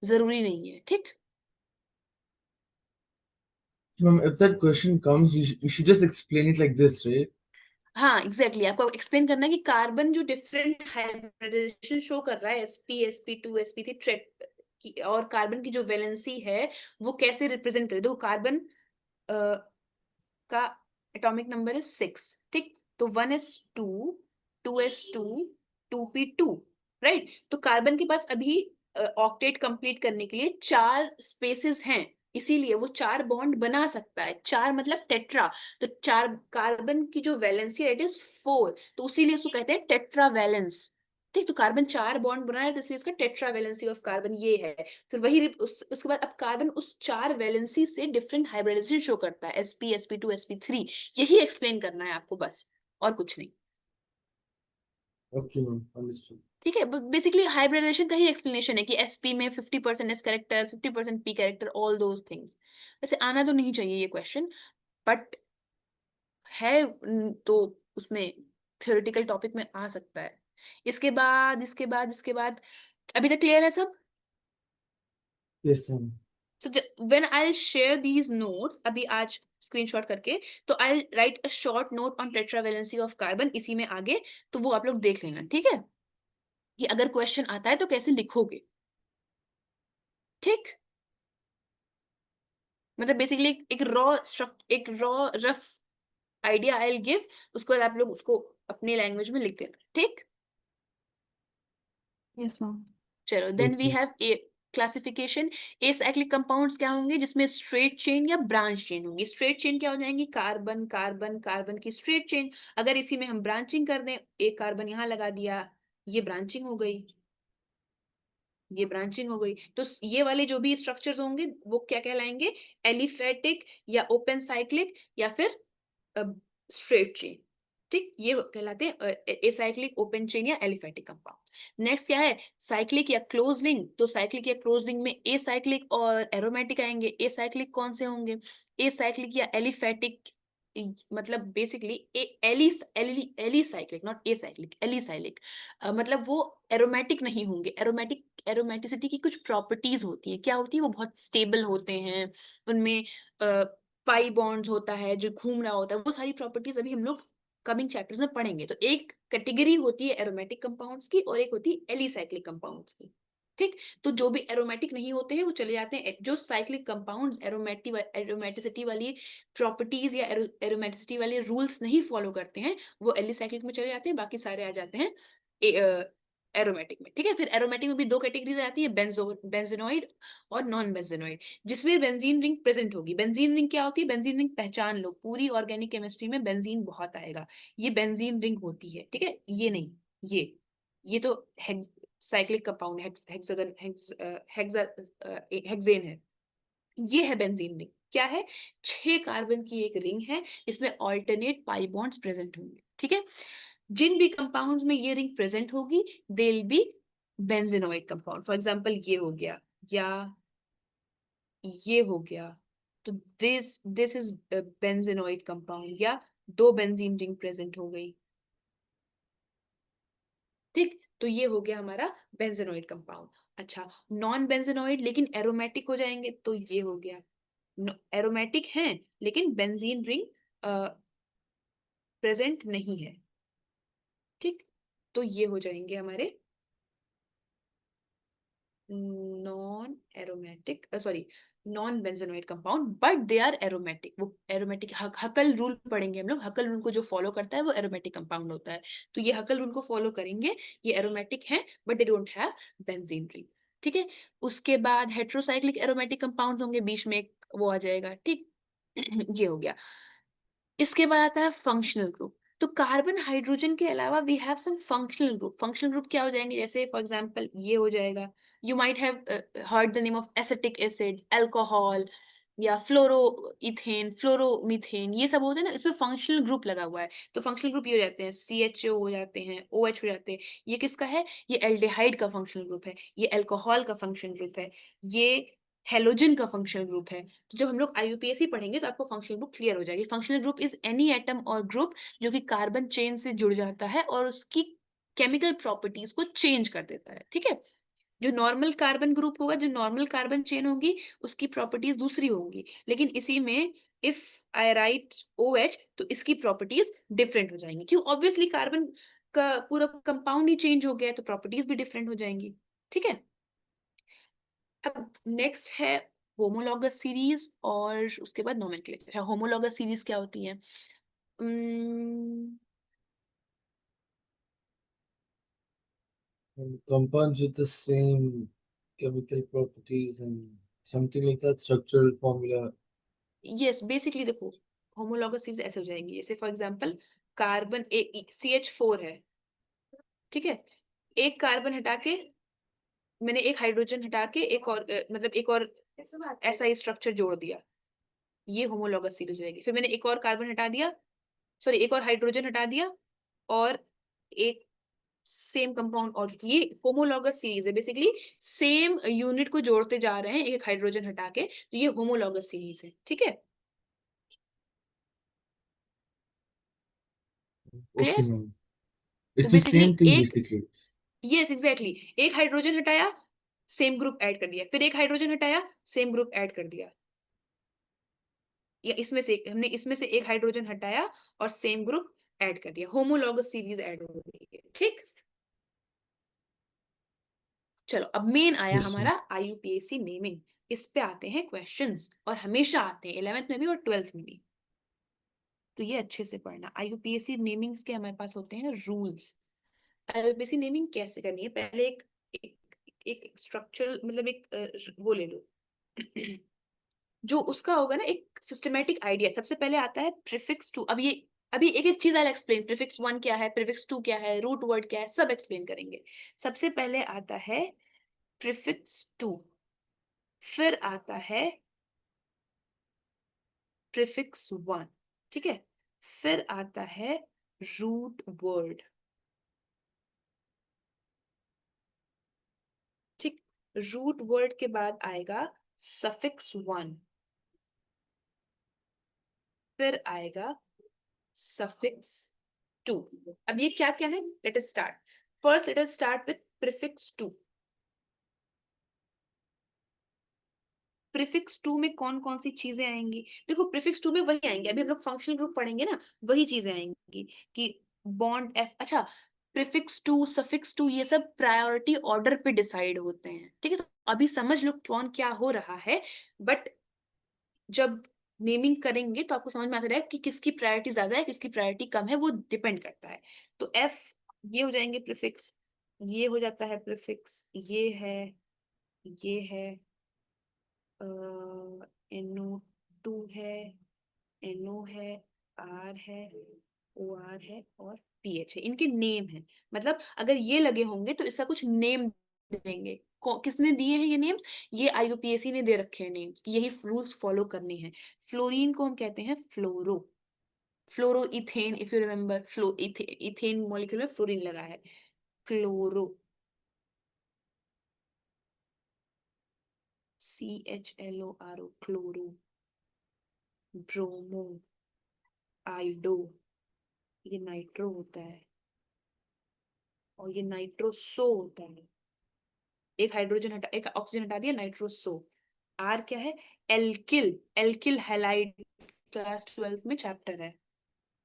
जरूरी नहीं है। ठीक, Ma'am, if that question comes, you should just explain it like this, right? हाँ एग्जैक्टली, आपको एक्सप्लेन करना है कि कार्बन जो डिफरेंट हाइब्रिडाइजेशन शो कर रहा है, sp sp2 sp3 और कार्बन की जो वैलेंसी है वो कैसे रिप्रेजेंट करे। देखो कार्बन का एटॉमिक नंबर है 6, ठीक, तो 1s2 2s2 2p2, राइट। तो कार्बन के पास अभी ऑक्टेट कंप्लीट करने के लिए 4 स्पेसेस हैं, इसीलिए वो 4 बॉन्ड बना सकता है। 4 मतलब टेट्रा, तो 4 कार्बन की जो वैलेंसी रेट इज 4, तो उसीलिए उसको कहते हैं टेट्रा वैलेंस। ठीक, तो कार्बन 4 बॉन्ड बना है, तो इसलिए इसका टेट्रा वैलेंसी ऑफ कार्बन ये है। फिर वही उसके बाद अब कार्बन उस 4 वैलेंसी से डिफरेंट हाइब्रिडाइजेशन शो करता है, sp sp2 sp3, यही एक्सप्लेन करना है आपको बस, और कुछ नहीं। Okay, ma'am. Understood. ठीक है, बेसिकली हाइब्रिडाइजेशन का ही एक्सप्लेनेशन है कि sp में 50% s character, 50% p character, all those things. वैसे आना तो नहीं चाहिए ये क्वेश्चन, बट है तो उसमें थ्योरेटिकल टॉपिक में आ सकता है। इसके बाद अभी तक क्लियर है सब। Yes, ma'am. So when I'll share these notes, अभी आज स्क्रीनशॉट करके, तो I'll write a short note on tetravalency of carbon, इसी में आगे, तो वो आप लोग देख लेना। ठीक है, कि अगर क्वेश्चन आता है तो कैसे लिखोगे। ठीक, मतलब बेसिकली एक raw rough idea I will give, उसके बाद आप लोग उसको अपनी लैंग्वेज में लिख देना। ठीक, Yes, ma'am. चलो then Yes, we ma'am. Have a classification. Acyclic compounds क्या होंगे, जिसमें स्ट्रेट चेन या ब्रांच चेन होंगी। स्ट्रेट चेन क्या हो जाएंगी, कार्बन कार्बन कार्बन की स्ट्रेट चेन। अगर इसी में हम ब्रांचिंग कर दें, एक कार्बन यहाँ लगा दिया, ये ब्रांचिंग हो गई, ये ब्रांचिंग हो गई, तो ये वाले जो भी स्ट्रक्चर्स होंगे वो क्या कहलाएंगे, एलिफेटिक या ओपन साइक्लिक या फिर स्ट्रेट चेन। ठीक, ये कहलाते हैं एसाइक्लिक, ओपन चेन या एलिफेटिक कंपाउंड। नेक्स्ट क्या है, साइक्लिक या क्लोज रिंग। तो साइक्लिक या क्लोज रिंग में एसाइक्लिक और एरोमेटिक आएंगे। एसाइक्लिक कौन से होंगे, एसाइक्लिक या एलिफेटिक, मतलब basically alicyclic, not acyclic, alicyclic, मतलब वो एरोमेटिक नहीं होंगे। एरोमेटिसिटी की कुछ प्रॉपर्टीज होती है, क्या होती है, वो बहुत स्टेबल होते हैं, उनमें पाई बॉन्ड्स होता है जो घूम रहा होता है, वो सारी प्रॉपर्टीज अभी हम लोग कमिंग चैप्टर्स में पढ़ेंगे। तो एक कैटेगरी होती है एरोमेटिक कंपाउंड्स की और एक होती है एलिसाइक्लिक कंपाउंड्स की। ठीक, तो जो भी एरोमेटिक नहीं होते हैं वो चले जाते हैं, जो साइक्लिक कंपाउंड्स एरोमेटिसिटी वाली प्रॉपर्टीज या एरोमेटिसिटी वाले रूल्स नहीं फॉलो करते हैं, वो एलिसाइक्लिक में चले जाते हैं, बाकी सारे आ जाते हैं एरोमेटिक में। ठीक है, फिर एरोमेटिक में भी 2 कैटेगरीज आती है, बेंजोनॉइड और नॉन बेंजोनॉइड। जिसमें बेंजीन रिंग प्रेजेंट होगी। बेंजीन रिंग क्या होती है, बेंजीन रिंग पहचान लो, पूरी ऑर्गेनिक केमिस्ट्री में बेंजीन बहुत आएगा, ये बेंजीन रिंग होती है। ठीक है, ये नहीं, ये तो साइक्लिक कंपाउंड हेक्सेन है, ये है बेंजीन रिंग। क्या है, 6 कार्बन की एक रिंग है, इसमें ऑल्टरनेट पाई बॉन्ड्स प्रेजेंट होंगे। ठीक है, जिन भी कंपाउंड्स में ये रिंग प्रेजेंट होगी they will be benzenoid compound. For example ये हो गया या ये हो गया, तो दिस इज बेंजीनोइड कंपाउंड, या 2 बेंजीन रिंग प्रेजेंट हो गई। ठीक, तो ये हो गया हमारा बेंजीनोइड कंपाउंड। अच्छा, नॉन बेंजीनोइड लेकिन एरोमेटिक हो जाएंगे, तो ये हो गया एरोमेटिक हैं लेकिन बेंजीन रिंग प्रेजेंट नहीं है। ठीक, तो ये हो जाएंगे हमारे non aromatic, sorry non benzenoid compound, but they are aromatic. वो एरोमेटिक, हकल रूल पढ़ेंगे हम लोग, हकल रूल को जो फॉलो करता है वो एरोमेटिक कंपाउंड होता है। तो ये हकल रूल को फॉलो करेंगे, ये एरोमेटिक है but they don't have benzene ring. ठीक है, उसके बाद हेट्रोसाइक्लिक एरोमेटिक कंपाउंड होंगे, बीच में एक वो आ जाएगा। ठीक ये हो गया। इसके बाद आता है फंक्शनल ग्रुप। तो कार्बन हाइड्रोजन के अलावा we have some functional group. Functional group क्या हो जाएंगे, जैसे फॉर एग्जांपल ये हो जाएगा, you might have heard the name of acetic acid, alcohol, या फ्लोरो इथेन, फ्लोरोमीथेन, ये सब होते हैं ना, इसमें फंक्शनल ग्रुप लगा हुआ है। तो फंक्शनल ग्रुप ये हो जाते हैं, CHO हो जाते हैं, OH हो जाते हैं। ये किसका है, ये एल्डिहाइड का फंक्शनल ग्रुप है, ये अल्कोहल का फंक्शनल ग्रुप है, ये हेलोजन का फंक्शनल ग्रुप है। तो जब हम लोग IUPAC पढ़ेंगे तो आपको फंक्शनल ग्रुप क्लियर हो जाएगी। Functional group is any atom और ग्रुप जो कि कार्बन चेन से जुड़ जाता है और उसकी केमिकल प्रॉपर्टीज को चेंज कर देता है। ठीक है, जो नॉर्मल कार्बन ग्रुप होगा, जो नॉर्मल कार्बन चेन होगी, उसकी प्रॉपर्टीज दूसरी होंगी, लेकिन इसी में इफ आई राइट OH तो इसकी प्रॉपर्टीज डिफरेंट हो जाएंगी। क्यों, ऑब्वियसली कार्बन का पूरा कंपाउंड ही चेंज हो गया है तो प्रॉपर्टीज भी डिफरेंट हो जाएंगी। ठीक है, अब नेक्स्ट है होमोलॉगस सीरीज और उसके बाद नोमेनक्लेचर। अच्छा, होमोलॉगस सीरीज क्या होती है? Compounds with the same chemical properties and something like that, structural formula. Yes, basically देखो, होमोलॉगस सीरीज ऐसे हो जाएंगी, जैसे फॉर एग्जांपल कार्बन CH4 है। ठीक है, एक कार्बन हटा के मैंने एक हाइड्रोजन हटा के एक और मतलब एक और SI स्ट्रक्चर जोड़ दिया, ये होमोलॉगस सीरीज हो जाएगी। फिर मैंने एक और कार्बन हटा दिया, सॉरी एक और हाइड्रोजन हटा दिया, और एक सेम कंपाउंड, और ये होमोलॉगस सीरीज है। बेसिकली सेम यूनिट को जोड़ते जा रहे हैं एक हाइड्रोजन हटा के, तो ये होमोलॉगस सीरीज है। ठीक है, Okay, क्लियर? ma'am. तो It's the basically same thing एक, basically. यस एग्जैक्टली, एक हाइड्रोजन हटाया, सेम ग्रुप ऐड कर दिया, फिर एक हाइड्रोजन हटाया, सेम ग्रुप ऐड कर दिया, या हमने इसमें से एक हाइड्रोजन हटाया और सेम ग्रुप ऐड कर दिया, होमोलॉगस सीरीज ऐड हो गई है। ठीक, चलो अब मेन आया Yes, ma'am. हमारा IUPAC नेमिंग। इस पे आते हैं क्वेश्चंस, और हमेशा आते हैं 11th में भी और 12th में भी, तो ये अच्छे से पढ़ना। IUPAC नेमिंग्स के हमारे पास होते हैं रूल्स। IUPAC नेमिंग कैसे करनी है, पहले एक एक स्ट्रक्चरल, मतलब एक वो ले लो जो उसका होगा ना, एक सिस्टमेटिक आइडिया। सबसे पहले आता है प्रीफिक्स टू। अब ये अभी एक एक चीज आई एक्सप्लेन, प्रीफिक्स 1 क्या है, प्रीफिक्स 2 क्या है, रूट वर्ड क्या है, सब एक्सप्लेन करेंगे। सबसे पहले आता है प्रीफिक्स 2, फिर आता है प्रीफिक्स 1। ठीक है, फिर आता है रूट वर्ड। ठीक, रूट वर्ड के बाद आएगा सफिक्स 1, फिर आएगा सफिक्स 2। अब ये क्या क्या है, late us start. First let us start with prefix 2। Prefix 2 में कौन कौन सी चीजें आएंगी? देखो प्रीफिक्स 2 में वही आएंगे, अभी हम लोग फंक्शनल ग्रुप पढ़ेंगे ना, वही चीजें आएंगी कि बॉन्ड F। अच्छा, प्रीफिक्स 2, सफिक्स 2, ये सब प्रायोरिटी ऑर्डर पे डिसाइड होते हैं। ठीक है, तो अभी समझ लो कौन क्या हो रहा है, बट जब नेमिंग करेंगे तो आपको समझ में आता रहेगा कि किसकी प्रायोरिटी ज्यादा है, किसकी प्रायोरिटी कम है, वो डिपेंड करता है। तो F ये हो जाएंगे प्रीफिक्स, ये हो जाता है प्रीफिक्स, ये है NO2 है, NO है, R है, OR है और PH है। इनके नेम है, मतलब अगर ये लगे होंगे तो इसका कुछ नेम देंगे। किसने दिए हैं ये नेम्स? ये IUPAC ने दे रखे हैं नेम्स, यही रूल्स फॉलो करने हैं। फ्लोरीन को हम कहते हैं फ्लोरो, फ्लोरो ethane, if you remember, ethane molecule में फ्लोरीन लगा है। Chloro, CHLORO, chloro. ब्रोमो, आइडो, ये नाइट्रो होता है, और ये नाइट्रोसो होता है। एक हाइड्रोजन हटा, एक ऑक्सीजन हटा दिया, नाइट्रोसो। आर क्या है? एल्किल, एल्किल हैलाइड क्लास 12 में चैप्टर है,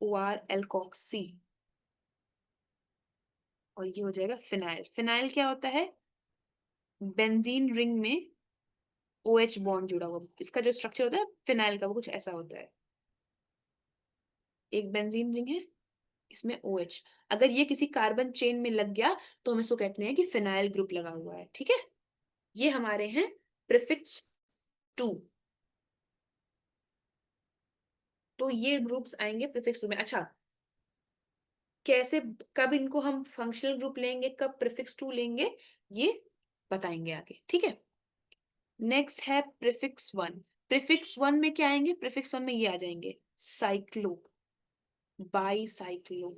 ओ आर एल्कोक्सी। और ये हो जाएगा फिनाइल। फिनाइल क्या होता है? बेंजीन रिंग में OH बॉन्ड जुड़ा हुआ, इसका जो स्ट्रक्चर होता है फिनाइल का वो कुछ ऐसा होता है। एक बेंजीन रिंग है, इसमें OH, अगर ये किसी कार्बन चेन में लग गया तो हम इसको कहते हैं कि फिनाइल ग्रुप लगा हुआ है। ठीक है, ये हमारे हैं प्रीफिक्स 2। तो ये ग्रुप्स आएंगे प्रीफिक्स 2 में। अच्छा, कैसे, कब इनको हम फंक्शनल ग्रुप लेंगे, कब प्रीफिक्स 2 लेंगे, ये बताएंगे आगे। ठीक है, नेक्स्ट है प्रीफिक्स 1। प्रीफिक्स 1 में क्या आएंगे? प्रीफिक्स 1 में ये आ जाएंगे साइक्लो, बाईसाइक्लो,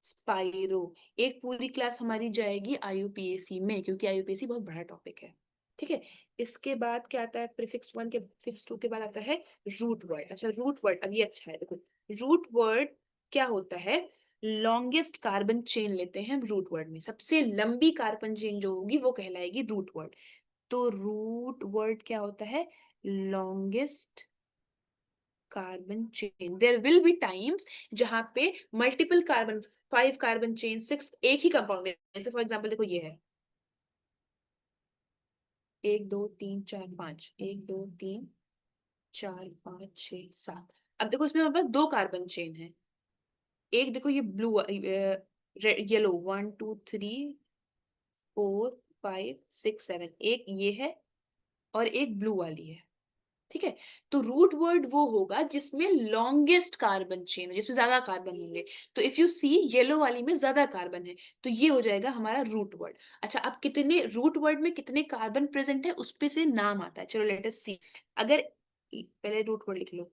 स्पाइरो। एक पूरी क्लास हमारी जाएगी IUPAC में, क्योंकि IUPAC बहुत बड़ा टॉपिक है। ठीक है, इसके बाद क्या आता है? प्रीफिक्स 1 के प्रीफिक्स 2 के बाद आता है रूट वर्ड। अच्छा, रूट वर्ड, अब ये अच्छा है, देखो रूट वर्ड क्या होता है? लॉन्गेस्ट कार्बन चेन लेते हैं रूट वर्ड में, सबसे लंबी कार्बन चेन जो होगी वो कहलाएगी रूट वर्ड। तो रूट वर्ड क्या होता है? Longest carbon chain. There will be times जहां पे मल्टीपल कार्बन, 5 कार्बन चेन, 6 एक ही कंपाउंड में, जैसे फॉर एग्जांपल देखो ये है 1 2 3 4 5, 1 2 3 4 5 6 7। अब देखो इसमें हमारे पास 2 कार्बन चेन है, एक देखो ये ब्लू येलो 1 2 3 4 5 6 7, एक ये है और एक ब्लू वाली है। ठीक है, तो रूट वर्ड वो होगा जिसमें लॉन्गेस्ट कार्बन चेन है, जिसमें ज्यादा कार्बन होंगे। तो इफ यू सी येलो वाली में ज्यादा कार्बन है, तो ये हो जाएगा हमारा रूट वर्ड। अच्छा, अब कितने रूट वर्ड में कितने कार्बन प्रेजेंट है उस पे से नाम आता है। चलो लेट अस सी। अगर पहले रूट वर्ड लिख लो,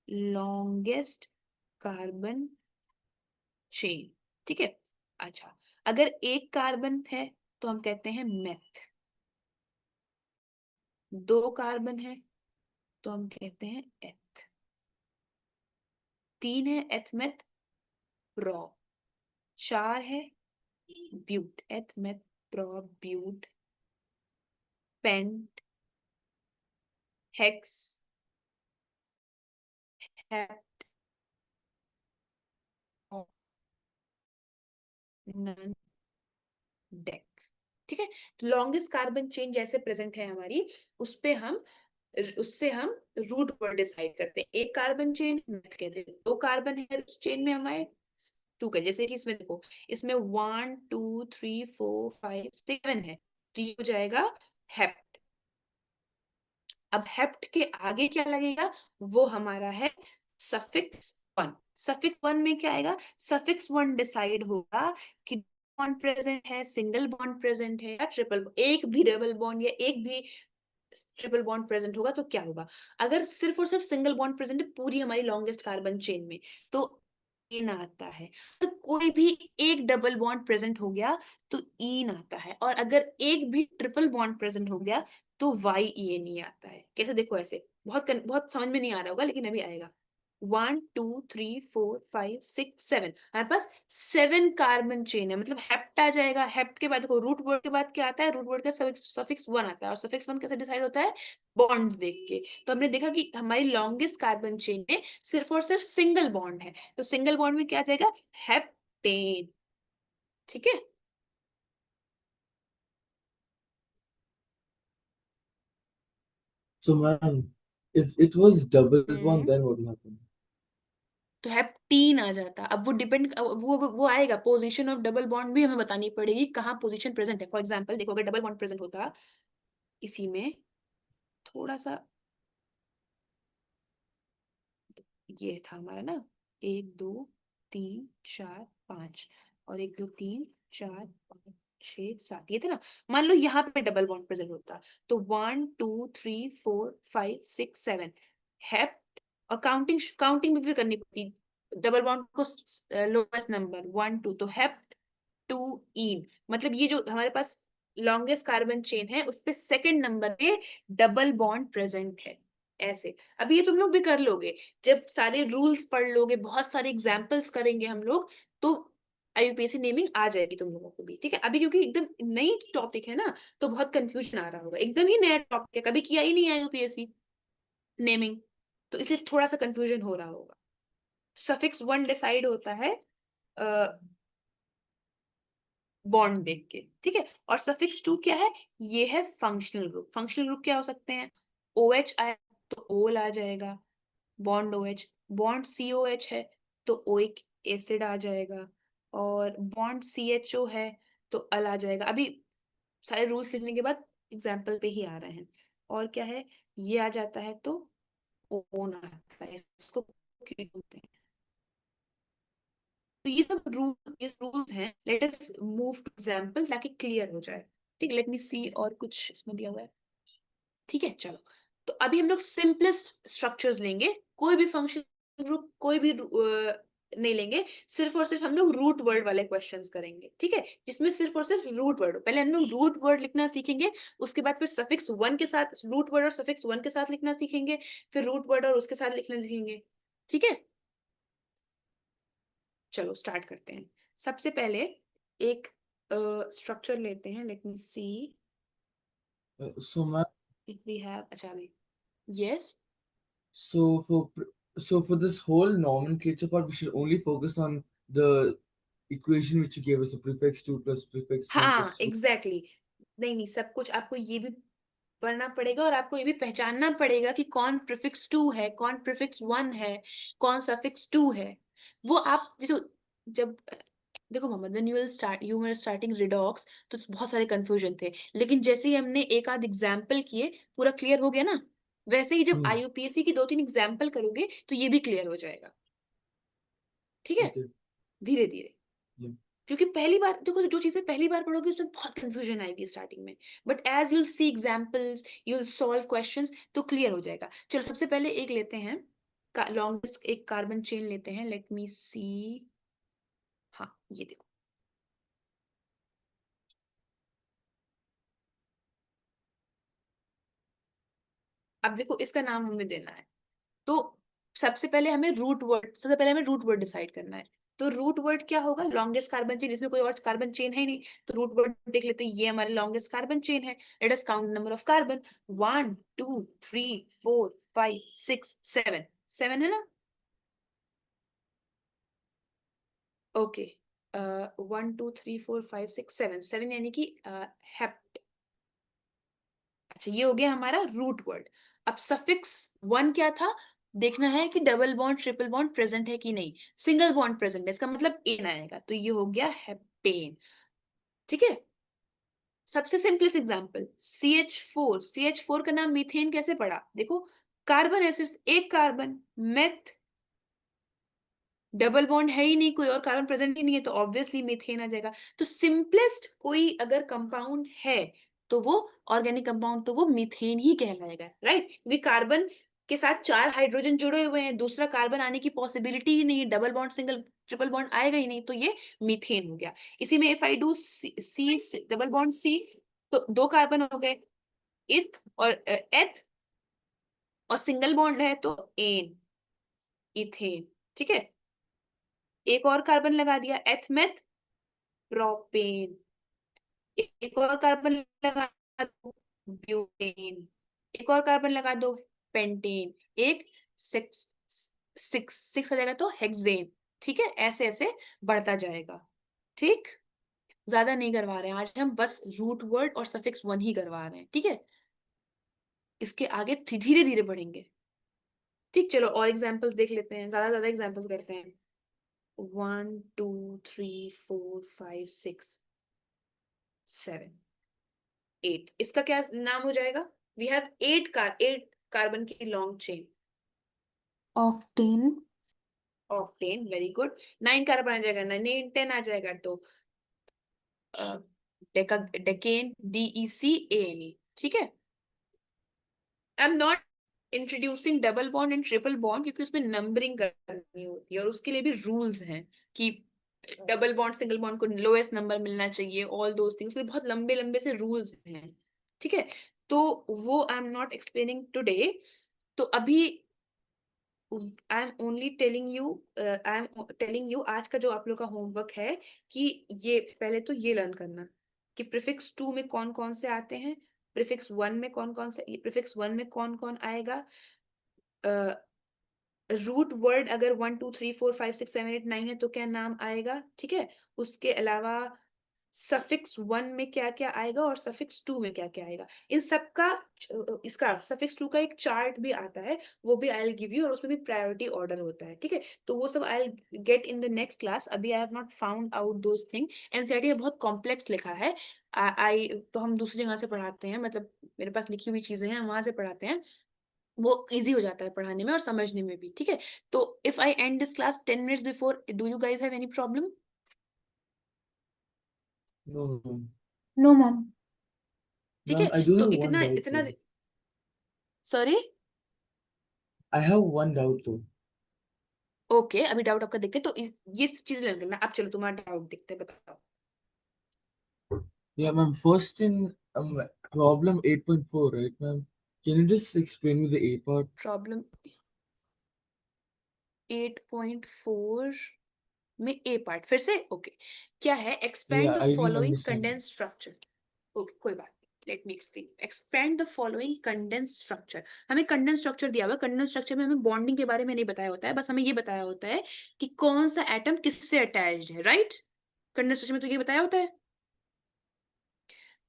लॉन्गेस्ट कार्बन चेन। ठीक है, अच्छा अगर एक कार्बन है तो हम कहते हैं मेथ, 2 कार्बन है तो हम कहते हैं एथ, 3 है एथमेथ प्रो, 4 है but, eth meth pro but, pent, hex, hept, non, dec. ठीक है, तो लॉन्गेस्ट कार्बन चेन जैसे प्रेजेंट है हमारी, उस पे हम, उससे हम रूट वर्ड डिसाइड करते हैं। एक कार्बन चेन मेथ कहते हैं, 2 कार्बन है उस चेन में हमारे 2 का, जैसे कि इसमें देखो इसमें 1 2 3 4 5 7 है, तो ये हो जाएगा हेप्ट। अब हेप्ट के आगे क्या लगेगा? वो हमारा है सफिक्स 1। सफिक्स 1 में क्या आएगा? सफिक्स 1 डिसाइड होगा कि बॉन्ड प्रेजेंट है, सिंगल बॉन्ड प्रेजेंट है या ट्रिपल, एक भी डबल बॉन्ड या एक भी ट्रिपल बॉन्ड प्रेजेंट होगा तो क्या होगा। अगर सिर्फ और सिर्फ सिंगल बॉन्ड प्रेजेंट है पूरी हमारी लॉन्गेस्ट कार्बन चेन में, तो इन आता है। अगर कोई भी एक डबल बॉन्ड प्रेजेंट हो गया तो इन आता है, और अगर एक भी ट्रिपल बॉन्ड प्रेजेंट हो गया तो YENE आता है। कैसे? देखो ऐसे, बहुत समझ में नहीं आ रहा होगा लेकिन अभी आएगा। 1 2 3 4 5 6 7, हमारे पास 7 कार्बन चेन है, मतलब हेप्ट आ जाएगा। हेप्ट के बाद देखो रूट वर्ड के बाद क्या आता है? रूट वर्ड का सफिक्स 1 आता है, और सफिक्स 1 कैसे डिसाइड होता है? बॉन्ड्स देख के। तो हमने देखा कि हमारी लॉन्गेस्ट कार्बन चेन में सिर्फ और सिर्फ सिंगल बॉन्ड है, तो सिंगल बॉन्ड में क्या आ जाएगा? हेप्टेन। ठीक है, So, ma'am, if it was double bond, hmm then what will happen? तो हेप्टीन आ जाता। अब वो डिपेंड, वो आएगा, पोजीशन ऑफ डबल बॉन्ड भी हमें बतानी पड़ेगी, कहाँ पोजीशन प्रेजेंट है। फॉर एग्जांपल देखो, अगर डबल बॉन्ड प्रेजेंट होता इसी में, थोड़ा सा ये था हमारा ना, 1 2 3 4 5, और 1 2 3 4 5 6 7, ये थे ना। मान लो यहाँ पे डबल बॉन्ड प्रेजेंट होता तो 1 2 3 4 5 6 7 हेप्ट, और काउंटिंग काउंटिंग भी फिर करनी पड़ती, डबल बॉन्ड को लोएस्ट नंबर 1 2, तो हेप्ट 2 इन, मतलब ये जो हमारे पास लॉन्गेस्ट कार्बन चेन है उस पे सेकंड नंबर पे डबल बॉन्ड प्रेजेंट है। ऐसे अब ये तुम लोग भी कर लोगे, जब सारे रूल्स पढ़ लोगे, बहुत सारे एग्जाम्पल्स करेंगे हम लोग, तो IUPAC नेमिंग आ जाएगी तुम लोगों को भी, ठीक है। अभी क्योंकि एकदम नई टॉपिक है ना, तो बहुत कंफ्यूजन आ रहा होगा, एकदम ही नया टॉपिक है, कभी किया ही नहीं IUPAC नेमिंग, तो इसलिए थोड़ा सा कंफ्यूजन हो रहा होगा। सफिक्स 1 डिसाइड होता है बॉन्ड देख के, ठीक है। और सफिक्स 2 क्या है, ये है फंक्शनल ग्रुप। फंक्शनल ग्रुप क्या हो सकते हैं, OH आया तो ओल आ जाएगा, बॉन्ड OH। बॉन्ड COH है तो ओइक एसिड आ जाएगा, और बॉन्ड CHO है तो अल आ जाएगा। अभी सारे रूल्स लिखने के बाद एग्जाम्पल पे ही आ रहे हैं। और क्या है, ये आ जाता है तो ओन आता है, इसको कीट बोलते हैं। तो ये सब रूल्स हैं। Let us move two example ताकि क्लियर हो जाए, ठीक है। लेट मी सी, और कुछ इसमें दिया हुआ है, ठीक है। चलो, तो अभी हम लोग सिंपलेस्ट स्ट्रक्चर्स लेंगे, कोई भी फंक्शन ग्रुप कोई भी नहीं लेंगे, सिर्फ और सिर्फ हम लोग रूट वर्ड वाले क्वेश्चंस करेंगे, ठीक है, जिसमें सिर्फ और सिर्फ रूट वर्ड। पहले हम लोग रूट वर्ड लिखना सीखेंगे, उसके बाद फिर सफिक्स 1 के साथ रूट वर्ड और सफिक्स 1 के साथ लिखना सीखेंगे, फिर रूट वर्ड और उसके साथ लिखना सीखेंगे, ठीक है। चलो स्टार्ट करते हैं। सबसे पहले एक स्ट्रक्चर लेते हैं, let me see So ma'am, if we have, अच्छा नहीं, yes. so for this whole nomenclature part, we should only focus on the equation which you gave us, the prefix 2 plus prefix 1 हाँ plus 2. Exactly नहीं नहीं, सब कुछ आपको ये भी पढ़ना पड़ेगा, और आपको ये भी पहचानना पड़ेगा कि कौन प्रीफिक्स 2 है, कौन प्रीफिक्स 1 है, कौन सफिक्स 2 है। वो आप जब देखो Mohammad, when you were starting redox, तो बहुत सारे कंफ्यूजन थे, लेकिन जैसे ही हमने एक आध एग्जाम्पल किए, पूरा क्लियर हो गया ना। वैसे ही जब IUPAC की 2-3 एग्जाम्पल करोगे तो ये भी क्लियर हो जाएगा, ठीक है, Okay. धीरे धीरे। Yeah. क्योंकि पहली बार देखो, जो चीजें पहली बार पढ़ोगे उसमें बहुत कंफ्यूजन आएगी स्टार्टिंग में, but as you'll see examples, you'll solve questions, तो क्लियर हो जाएगा। चलो सबसे पहले एक लेते हैं, लॉन्गेस्ट एक कार्बन चेन लेते हैं, लेट मी सी, हाँ ये देखो। अब देखो इसका नाम हमें देना है, तो सबसे पहले हमें रूट वर्ड डिसाइड करना है। तो रूट वर्ड क्या होगा, लॉन्गेस्ट कार्बन चेन, इसमें कोई और कार्बन चेन है ही नहीं, तो रूट वर्ड देख लेते हैं, ये हमारे लॉन्गेस्ट कार्बन चेन है। Let us count number of carbon, 1 2 3 4 5 6 7, 7 है ना, ओके। 1 2 3 4 5 6 7, 7 यानी कि हेप्ट। अच्छा, ये हो गया हमारा रूट वर्ड। अब सफिक्स 1 क्या था, देखना है कि double bond triple bond present है कि नहीं। सिंगल बॉन्ड प्रेजेंट है, इसका मतलब एन आएगा, तो ये हो गया हेप्टेन, ठीक है। सबसे सिंपलेस्ट एग्जांपल CH4 का नाम मीथेन कैसे पड़ा, देखो कार्बन है, सिर्फ एक कार्बन, मेथ, डबल बॉन्ड है ही नहीं, कोई और कार्बन प्रेजेंट ही नहीं है, तो ऑब्वियसली मीथेन आ जाएगा। तो सिंपलेस्ट कोई अगर कंपाउंड है, तो वो ऑर्गेनिक कंपाउंड, तो वो मीथेन ही कहलाएगा, राइट। क्योंकि कार्बन के साथ 4 हाइड्रोजन जुड़े हुए हैं, दूसरा कार्बन आने की पॉसिबिलिटी ही नहीं है, double bond single triple bond आएगा ही नहीं, तो ये मीथेन हो गया। इसी में if I do C double bond C, तो 2 कार्बन हो गए, इथ और एथ, और सिंगल बॉन्ड है तो एन, इथेन, ठीक है। एक और कार्बन लगा दिया, एथ मेथ प्रोपेन, एक और कार्बन लगा दो, ब्यूटेन, एक और कार्बन लगा दो, पेंटेन, एक सिक्स सिक्स सिक्स हो जाएगा तो हेक्सेन, ठीक है। ऐसे ऐसे बढ़ता जाएगा, ठीक। ज्यादा नहीं करवा रहे हैं आज हम, बस रूट वर्ड और सफिक्स 1 ही करवा रहे हैं, ठीक है। इसके आगे धीरे धीरे बढ़ेंगे, ठीक। चलो और एग्जांपल्स देख लेते हैं, ज्यादा ज्यादा एग्जांपल्स करते हैं। 1 2 3 4 5 6 7 8, इसका क्या नाम हो जाएगा, वी हैव 8 कार्बन की long chain, octane. Octane, very good. 9 carbon आ जाएगा, 9 10 आ जाएगा, तो डेकेन, DECANE, ठीक है। I am not introducing double bond and triple bond, क्योंकि उसमें नंबरिंग करनी होती है, और उसके लिए भी रूल्स हैं कि डबल बॉन्ड सिंगल बॉन्ड को लोएस्ट नंबर मिलना चाहिए, ऑल दोस थिंग्स, उसके लिए बहुत लंबे लंबे से रूल्स हैं, ठीक है। तो वो I am not explaining today. तो अभी I am only telling you आज का जो आप लोग का होमवर्क है कि ये पहले तो ये लर्न करना कि प्रीफिक्स 2 में कौन कौन से आते हैं, प्रीफिक्स 1 में कौन कौन से, प्रीफिक्स 1 में कौन कौन आएगा, रूट वर्ड अगर 1 2 3 4 5 6 7 8 9 है तो क्या नाम आएगा, ठीक है। उसके अलावा सफिक्स 1 में क्या क्या आएगा और सफिक्स 2 में क्या क्या आएगा, इन सब का इसका सफिक्स 2 का एक चार्ट भी आता है, वो भी आई विल गिव यू, और उसमें भी प्रायोरिटी ऑर्डर होता है, ठीक है। तो वो सब I will get in the next class, अभी I have not found out those thing. NCERT बहुत कॉम्प्लेक्स लिखा है, आई तो हम दूसरी जगह से पढ़ाते हैं, मतलब मेरे पास लिखी हुई चीजें हैं, हम वहां से पढ़ाते हैं, वो इजी हो जाता है पढ़ाने में और समझने में भी, ठीक है। तो if I and this class 10 minutes before, do you guys have any problem? No, no. No, ma'am. ठीक Ma'am, है, I do तो have one इतना doubt इतना, though. Sorry, I have one doubt though. Okay, अभी doubt आपका देखते हैं, तो ये सब चीजें लर्न करना। अब चलो तुम्हारा डाउट देखते हैं, बताओ। Yeah, ma'am. First in problem 8.4, right, ma'am? Can you just explain me the A part? Problem 8.4 में ए पार्ट फिर से, ओके। क्या है, expand Yeah, the I didn't following understand. Condense structure. Okay, कोई बात, let me explain. Expand the following condense structure, हमें condense structure दिया हुआ, कंडेंस स्ट्रक्चर में हमें बॉन्डिंग के बारे में नहीं बताया होता है, बस हमें ये बताया होता है कि कौन सा एटम किससे अटैच्ड है, राइट। कंडेंस स्ट्रक्चर में तो ये बताया होता है।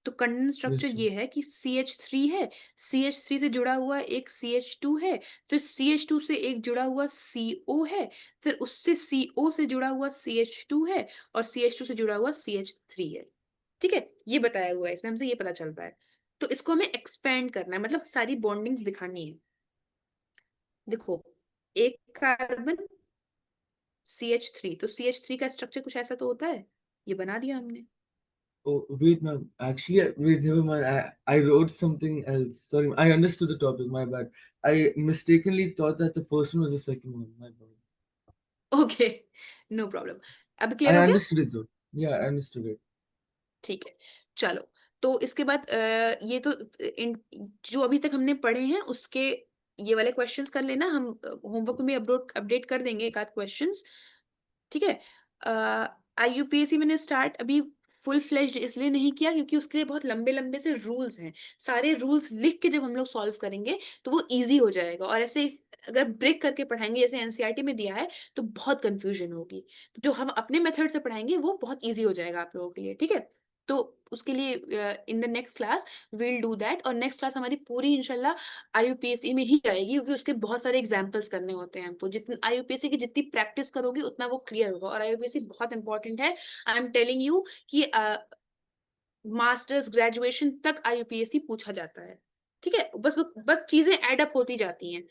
तो कंडेंस स्ट्रक्चर Yes, ये ma'am. है कि CH3 है, CH3 से जुड़ा हुआ एक CH2 है, फिर CH2 से एक जुड़ा हुआ CO है, फिर उससे CO से जुड़ा हुआ CH2 है, और CH2 से जुड़ा हुआ CH3 है, ठीक है। ये बताया हुआ है इसमें, हमसे ये पता चल रहा है। तो इसको हमें एक्सपेंड करना है, मतलब सारी बॉन्डिंग्स दिखानी है। देखो, एक कार्बन CH3, तो CH3 का स्ट्रक्चर कुछ ऐसा तो होता है, ये बना दिया हमने। Oh, wait, ma'am. Actually, wait, never mind. I wrote something else. Sorry, I understood the topic. My bad. I mistakenly thought that the first one was the second one. My bad. Okay, no problem, अब I clear हो गया। understood it though. Yeah, I understood it. ठीक है, चलो। तो इसके बाद ये तो जो अभी तक हमने पढ़े हैं उसके ये वाले क्वेश्चंस कर लेना, हम होमवर्क में भी अपडेट कर देंगे एक आध क्वेश्चंस, ठीक है। IUPAC मैंने स्टार्ट अभी फुल फ्लेज्ड इसलिए नहीं किया क्योंकि उसके लिए बहुत लंबे लंबे से रूल्स हैं, सारे रूल्स लिख के जब हम लोग सॉल्व करेंगे तो वो इजी हो जाएगा, और ऐसे अगर ब्रेक करके पढ़ाएंगे जैसे एनसीईआरटी में दिया है तो बहुत कंफ्यूजन होगी। तो जो हम अपने मेथड से पढ़ाएंगे वो बहुत इजी हो जाएगा आप लोगों के लिए, ठीक है। तो उसके लिए इन the next class will do that, और नेक्स्ट क्लास हमारी पूरी इंशाल्लाह IUPAC में ही जाएगी, क्योंकि उसके बहुत सारे एग्जाम्पल्स करने होते हैं हमको, जितनी IUPAC की जितनी प्रैक्टिस करोगे उतना वो क्लियर होगा, और IUPAC बहुत इंपॉर्टेंट है। आई एम टेलिंग यू कि मास्टर्स ग्रेजुएशन तक IUPAC पूछा जाता है, ठीक है। बस चीजें एड अप होती जाती हैं,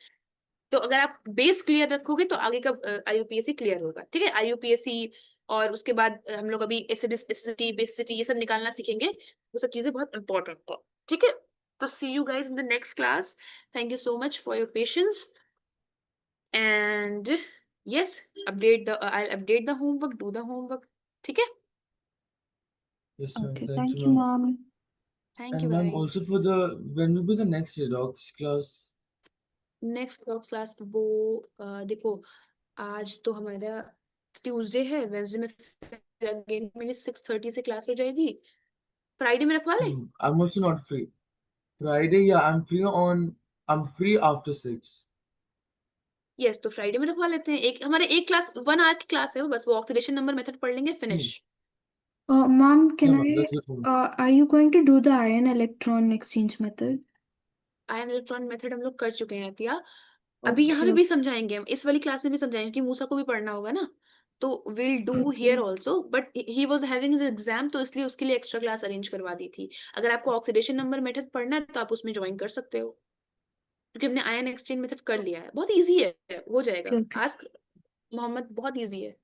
तो अगर आप बेस क्लियर रखोगे तो आगे का IUPAC क्लियर होगा, ठीक है। IUPAC, और उसके बाद हम लोग अभी एसिडिटी बेसिसिटी ये सब निकालना सीखेंगे, वो सब चीजें बहुत इंपॉर्टेंट है, ठीक है। तो see you guys in the next class, thank you so much for your patience, and yes, I'll update the homework, do the homework, ठीक है। Yes, ma'am. Okay, Thank you, thank you, ma'am. mom. Thank you And ma'am, guys. also for when will be the next redox class? Next class वो देखो, आज तो हमारा Tuesday है, Wednesday में फिर अगेन मेरी 6:30 से क्लास हो जाएगी, फ्राइडे में रखवा लें। I'm also not free. Friday, yeah, I'm free after 6. Yes, तो फ्राइडे में रखवा लेते हैं, एक हमारे एक क्लास 1 आवर की क्लास है वो, बस वो ऑक्सीडेशन नंबर मेथड पढ़ लेंगे, Hmm. Finish. Mom, Yeah, can ma'am, I, that's good for me. are you going to do the ion electron exchange method? Ion electron method हम लोग कर चुके हैं अतिया, अभी यहाँ Okay, पे भी समझाएंगे हम, इस वाली क्लास में भी समझाएंगे कि मूसा को भी पढ़ना होगा ना, तो will do here okay, also, but he was having his exam, तो इसलिए उसके लिए एक्स्ट्रा क्लास अरेंज करवा दी थी। अगर आपको ऑक्सीडेशन नंबर मेथड पढ़ना है तो आप उसमें ज्वाइन कर सकते हो, क्योंकि हमने आयन एक्सचेंज मेथड कर लिया है, बहुत इजी है, हो जाएगा। okay, okay. आस्क मोहम्मद, बहुत इजी है।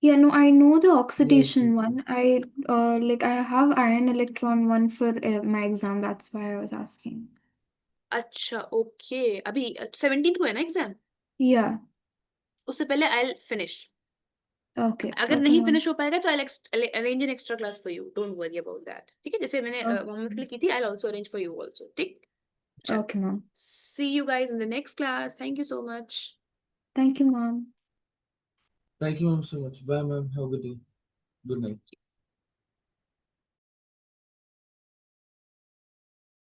Yeah, no, I know the Yeah, okay, oxidation okay. one. Like I have ion electron one for my exam. That's why I was asking. अच्छा, ओके, अभी 17 को है ना एग्जाम, Yeah. उससे पहले I finish, Okay, अगर okay, नहीं mom. Finish हो पाएगा तो आई arrange an extra class for you, don't worry about that, ठीक है। जैसे मैंने मोहम्मद के Okay, लिए की थी, I also arrange for you also, ठीक। चलो, okay, mom. See you guys in the next class, thank you so much. Thank you, mom. Thank you, ma'am, so much. Bye, ma'am. Have a good day. Good night.